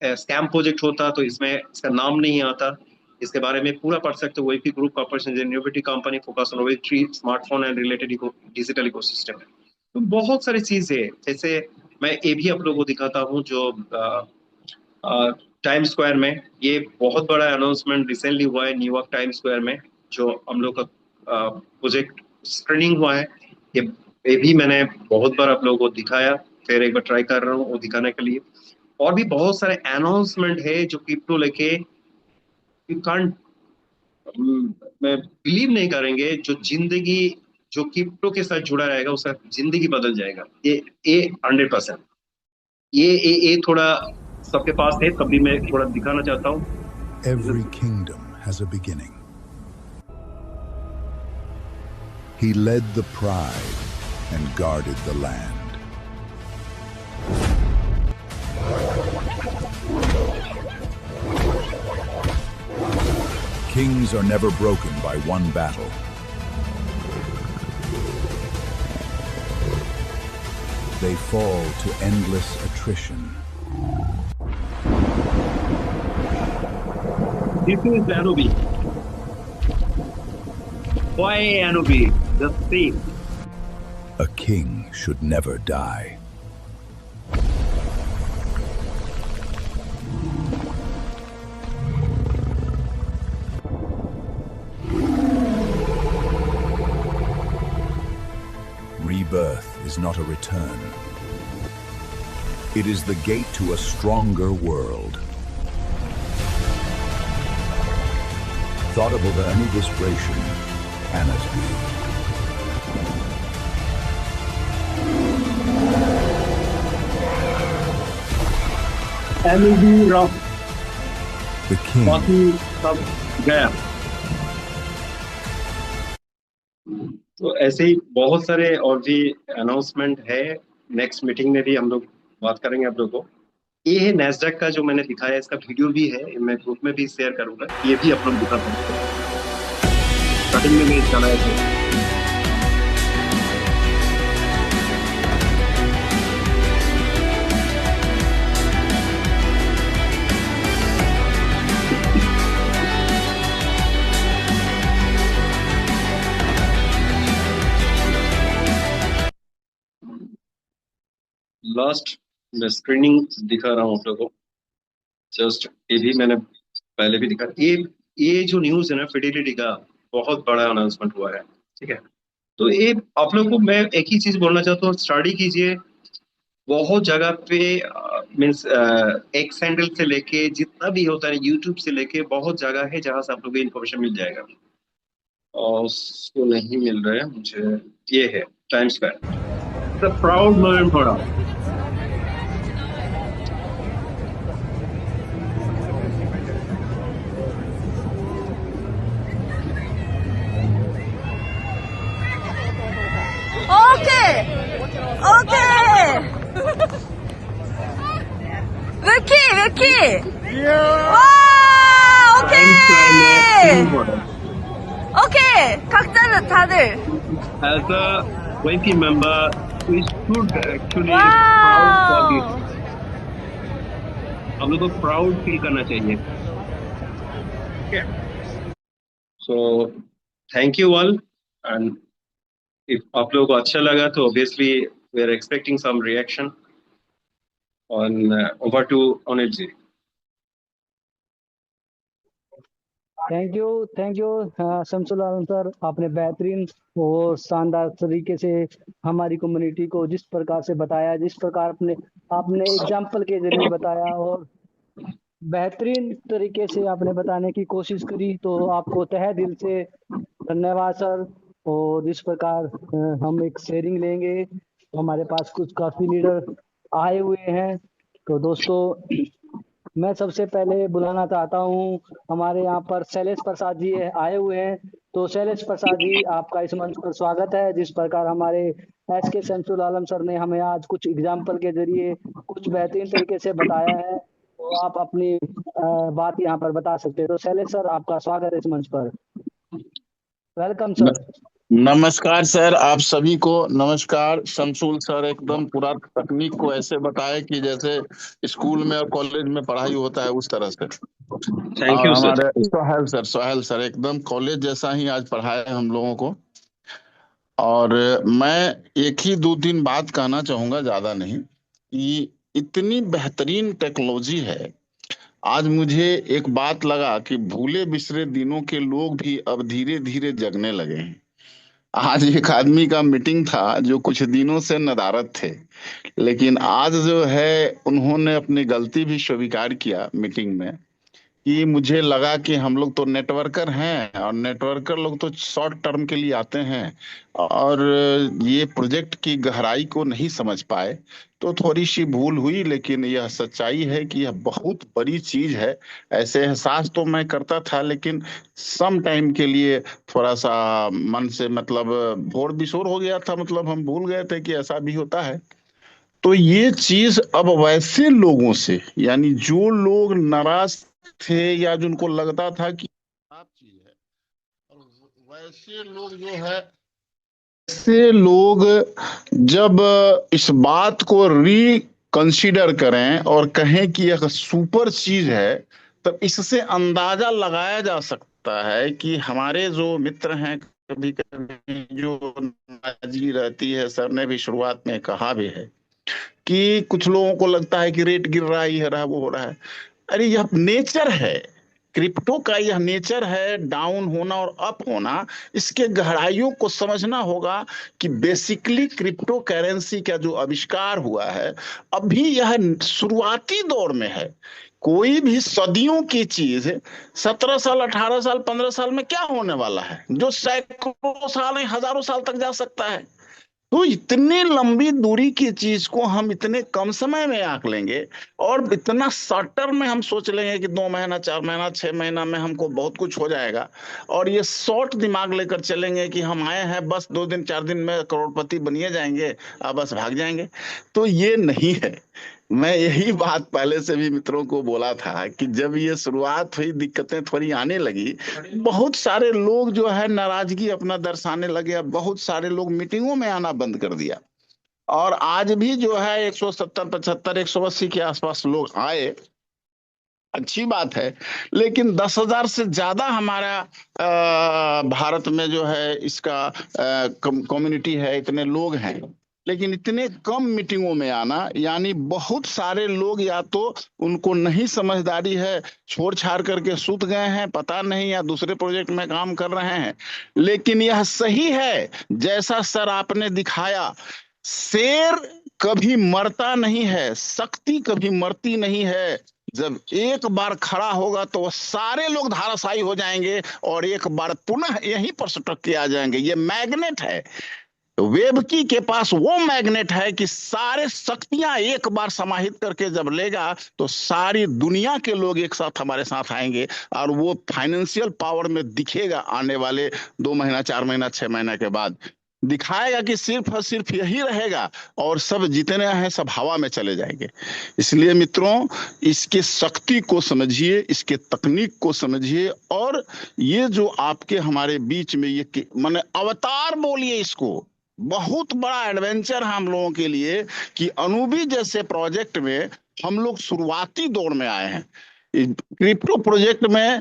स्कैम प्रोजेक्ट होता तो इसमें इसका नाम नहीं आता। इसके बारे में पूरा पढ़ सकते हो। वही group corporation innovative company focus on web three smartphone and related digital ecosystem. तो बहुत सारी चीजें हैं। जैसे मैं ये भी आप लोगों को दिखाता हूँ, जो टाइम स्क्वायर में ये बहुत बड़ा अनाउंसमेंट रिसेंटली हुआ है न्यूयॉर्क टाइम स्क्वायर में, जो हम लोग का प्रोजेक्ट स्क्रीनिंग हुआ है। ये भी मैंने बहुत बार आप लोगों को दिखाया, फिर एक बार ट्राई कर रहा हूँ वो दिखाने के लिए। और भी बहुत सारे अनाउंसमेंट है जो क्रिप्टो लेके, यू कांट, मैं बिलीव नहीं करेंगे। जो जिंदगी, जो क्रिप्टो के साथ जुड़ा रहेगा उसका जिंदगी बदल जाएगा। ये 100%। ये थोड़ा सबके पास है, तब भी मैं थोड़ा दिखाना चाहता हूँ। Every kingdom has a beginning. He led the pride and guarded the land. Kings are never broken by one battle. They fall to endless attrition. This is Anubi. Why Anubi? The same. A king should never die. Rebirth is not a return. It is the gate to a stronger world. Thought about any desperation, cannot be. MLB rock The king बाकी सब गया। तो ऐसे ही बहुत सारे और भी announcement है। नेक्स्ट मीटिंग में भी हम लोग बात करेंगे आप लोगों को। ये है नैस्डैक का जो मैंने दिखाया, इसका वीडियो भी है, मैं ग्रुप में भी शेयर करूंगा। ये भी आप लोग दिखा सकते हैं। स्टार्टिंग में मैं चलाया था। लास्ट मैं स्क्रीनिंग दिखा रहा हूँ आप लोगों को। जस्ट ये भी मैंने पहले भी दिखा। ये जो न्यूज है ना, फिडेलिटी का बहुत बड़ा अनाउंसमेंट हुआ है, ठीक है। तो ये आप लोग को मैं एक ही चीज बोलना चाहता हूँ, स्टडी कीजिए। बहुत जगह पे मीन्स एक सैंडल से लेके जितना भी होता है, यूट्यूब से लेके बहुत जगह है जहां से आप लोग को इन्फॉर्मेशन मिल जाएगा। और उसको नहीं मिल रहा है मुझे। ये है time square, the proud moment for us. Vicky! 와, 오케이! 각자는 다들. As a YP member, we should actually proud for this. हम लोग को प्राउड फील करना चाहिए। So thank you all, and if आप लोगों को अच्छा लगा तो obviously we are expecting some reaction on over to Anil ji. Thank you Shamsul Alam sir, आपने बेहतरीन और शानदार तरीके से हमारी कम्युनिटी को जिस प्रकार से बताया, जिस प्रकार आपने एग्जाम्पल के जरिए बताया और बेहतरीन तरीके से आपने बताने की कोशिश करी, तो आपको तहे दिल से धन्यवाद सर। और जिस प्रकार हम एक शेयरिंग लेंगे, हमारे पास कुछ काफी लीडर आए हुए हैं। तो दोस्तों, मैं सबसे पहले बुलाना चाहता हूं, हमारे यहाँ पर शैलेश प्रसाद जी आए हुए हैं। तो शैलेश प्रसाद जी, आपका इस मंच पर स्वागत है। जिस प्रकार हमारे SK शमसुल आलम सर ने हमें आज कुछ एग्जाम्पल के जरिए कुछ बेहतरीन तरीके से बताया है, तो आप अपनी बात यहाँ पर बता सकते हैं। तो शैलेश सर, आपका स्वागत है इस मंच पर। Welcome sir. नमस्कार सर, आप सभी को नमस्कार। शमसुल सर एकदम पूरा तकनीक को ऐसे बताए कि जैसे स्कूल में और कॉलेज में पढ़ाई होता है उस तरह से। Thank you sir. हमारे सोहेल सर एकदम कॉलेज जैसा ही आज पढ़ाए हम लोगों को। और मैं एक ही दो दिन बात कहना चाहूंगा, ज्यादा नहीं, कि इतनी बेहतरीन टेक्नोलॉजी है। आज मुझे एक बात लगा कि भूले बिसरे दिनों के लोग भी अब धीरे धीरे जगने लगे हैं। आज एक आदमी का मीटिंग था जो कुछ दिनों से नदारद थे, लेकिन आज जो है उन्होंने अपनी गलती भी स्वीकार किया मीटिंग में, कि मुझे लगा कि हम लोग तो नेटवर्कर हैं और नेटवर्कर लोग तो शॉर्ट टर्म के लिए आते हैं और ये प्रोजेक्ट की गहराई को नहीं समझ पाए। तो थोड़ी सी भूल हुई, लेकिन यह सच्चाई है कि यह बहुत बड़ी चीज है। ऐसे एहसास तो मैं करता था, लेकिन सम टाइम के लिए थोड़ा सा मन से मतलब भोर बिसोर हो गया था, मतलब हम भूल गए थे कि ऐसा भी होता है। तो ये चीज अब वैसे लोगों से, यानी जो लोग नाराज थे या जिनको लगता था कि खराब चीज है, और वैसे लोग जो है, ऐसे लोग जब इस बात को रिकंसिडर करें और कहें कि यह सुपर चीज है, तब इससे अंदाजा लगाया जा सकता है कि हमारे जो मित्र हैं कभी कभी जो नाराजगी रहती है, सर ने भी शुरुआत में कहा भी है कि कुछ लोगों को लगता है कि रेट गिर रहा है, ये हो रहा है, वो हो रहा है। अरे यह नेचर है, क्रिप्टो का यह नेचर है, डाउन होना और अप होना। इसके गहराइयों को समझना होगा कि बेसिकली क्रिप्टो करेंसी का जो आविष्कार हुआ है, अभी यह शुरुआती दौर में है। कोई भी सदियों की चीज 17 साल, 18 साल, 15 साल में क्या होने वाला है, जो सैकड़ों साल, हजारों साल तक जा सकता है। तो इतनी लंबी दूरी की चीज को हम इतने कम समय में आंक लेंगे, और इतना शॉर्ट टर्म में हम सोच लेंगे कि 2 महीना, 4 महीना, 6 महीना में हमको बहुत कुछ हो जाएगा, और ये शॉर्ट दिमाग लेकर चलेंगे कि हम आए हैं बस 2 दिन 4 दिन में करोड़पति बनिए जाएंगे, अब बस भाग जाएंगे। तो ये नहीं है। मैं यही बात पहले से भी मित्रों को बोला था कि जब ये शुरुआत हुई, दिक्कतें थोड़ी आने लगी, बहुत सारे लोग जो है नाराजगी अपना दर्शाने लगे। अब बहुत सारे लोग मीटिंगों में आना बंद कर दिया, और आज भी जो है 170, 75, 180 के आसपास लोग आए, अच्छी बात है। लेकिन 10,000 से ज्यादा हमारा भारत में जो है इसका कम्युनिटी है, इतने लोग हैं, लेकिन इतने कम मीटिंगों में आना, यानी बहुत सारे लोग या तो उनको नहीं समझदारी है, छोड़ छाड़ करके सूत गए हैं, पता नहीं, या दूसरे प्रोजेक्ट में काम कर रहे हैं। लेकिन यह सही है, जैसा सर आपने दिखाया, शेर कभी मरता नहीं है, शक्ति कभी मरती नहीं है। जब एक बार खड़ा होगा तो सारे लोग धाराशायी हो जाएंगे, और एक बार पुनः यहीं पर सटक के आ जाएंगे। ये मैग्नेट है, वेबकी के पास वो मैग्नेट है कि सारे शक्तियां एक बार समाहित करके जब लेगा तो सारी दुनिया के लोग एक साथ हमारे साथ आएंगे, और वो फाइनेंशियल पावर में दिखेगा आने वाले 2 महीना, 4 महीना, 6 महीना के बाद। दिखाएगा कि सिर्फ और सिर्फ यही रहेगा, और सब जितने हैं सब हवा में चले जाएंगे। इसलिए मित्रों, इसके शक्ति को समझिए, इसके तकनीक को समझिए, और ये जो आपके हमारे बीच में ये माने अवतार बोलिए इसको, बहुत बड़ा एडवेंचर है हम लोगों के लिए कि अनूबी जैसे प्रोजेक्ट में हम लोग शुरुआती दौर में आए हैं। क्रिप्टो प्रोजेक्ट में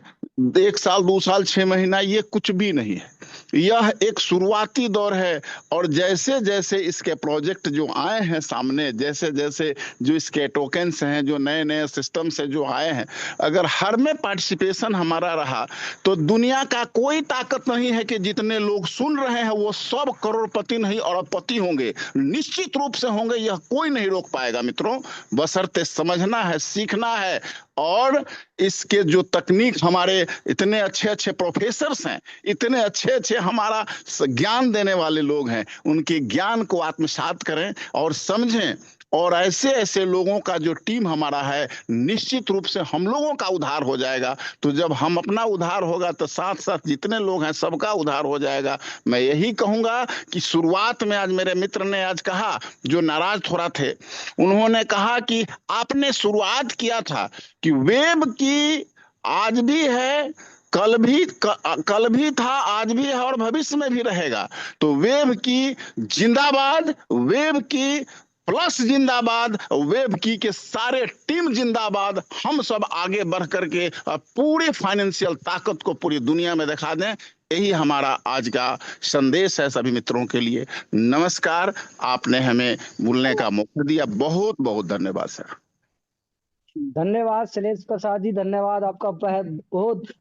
1 साल, 2 साल, 6 महीना ये कुछ भी नहीं है, यह एक शुरुआती दौर है। और जैसे जैसे इसके प्रोजेक्ट जो आए हैं सामने, जैसे जैसे जो इसके टोकन्स हैं, जो नए नए सिस्टम से जो आए हैं, अगर हर में पार्टिसिपेशन हमारा रहा तो दुनिया का कोई ताकत नहीं है कि जितने लोग सुन रहे हैं वो सब करोड़पति नहीं अरबपति होंगे, निश्चित रूप से होंगे, यह कोई नहीं रोक पाएगा मित्रों। बशर्ते समझना है, सीखना है, और इसके जो तकनीक, हमारे इतने अच्छे अच्छे प्रोफेसर्स हैं, इतने अच्छे अच्छे हमारा ज्ञान देने वाले लोग हैं, उनके ज्ञान को आत्मसात करें और समझें। और ऐसे ऐसे लोगों का जो टीम हमारा है, निश्चित रूप से हम लोगों का उद्धार हो जाएगा। तो जब हम अपना उद्धार होगा तो साथ साथ जितने लोग हैं सबका उद्धार हो जाएगा। मैं यही कहूंगा कि शुरुआत में आज मेरे मित्र ने आज कहा, जो नाराज थोड़ा थे, उन्होंने कहा कि आपने शुरुआत किया था कि वेब की आज भी है, कल भी था, आज भी है, और भविष्य में भी रहेगा। तो वेब की जिंदाबाद, वेब की प्लस जिंदाबाद, वेब की के सारे टीम जिंदाबाद। हम सब आगे बढ़ करके पूरी फाइनेंशियल ताकत को पूरी दुनिया में दिखा दें। यही हमारा आज का संदेश है सभी मित्रों के लिए। नमस्कार, आपने हमें बोलने का मौका दिया, बहुत बहुत धन्यवाद सर। धन्यवाद शैलेश प्रसाद जी, धन्यवाद आपका बहुत।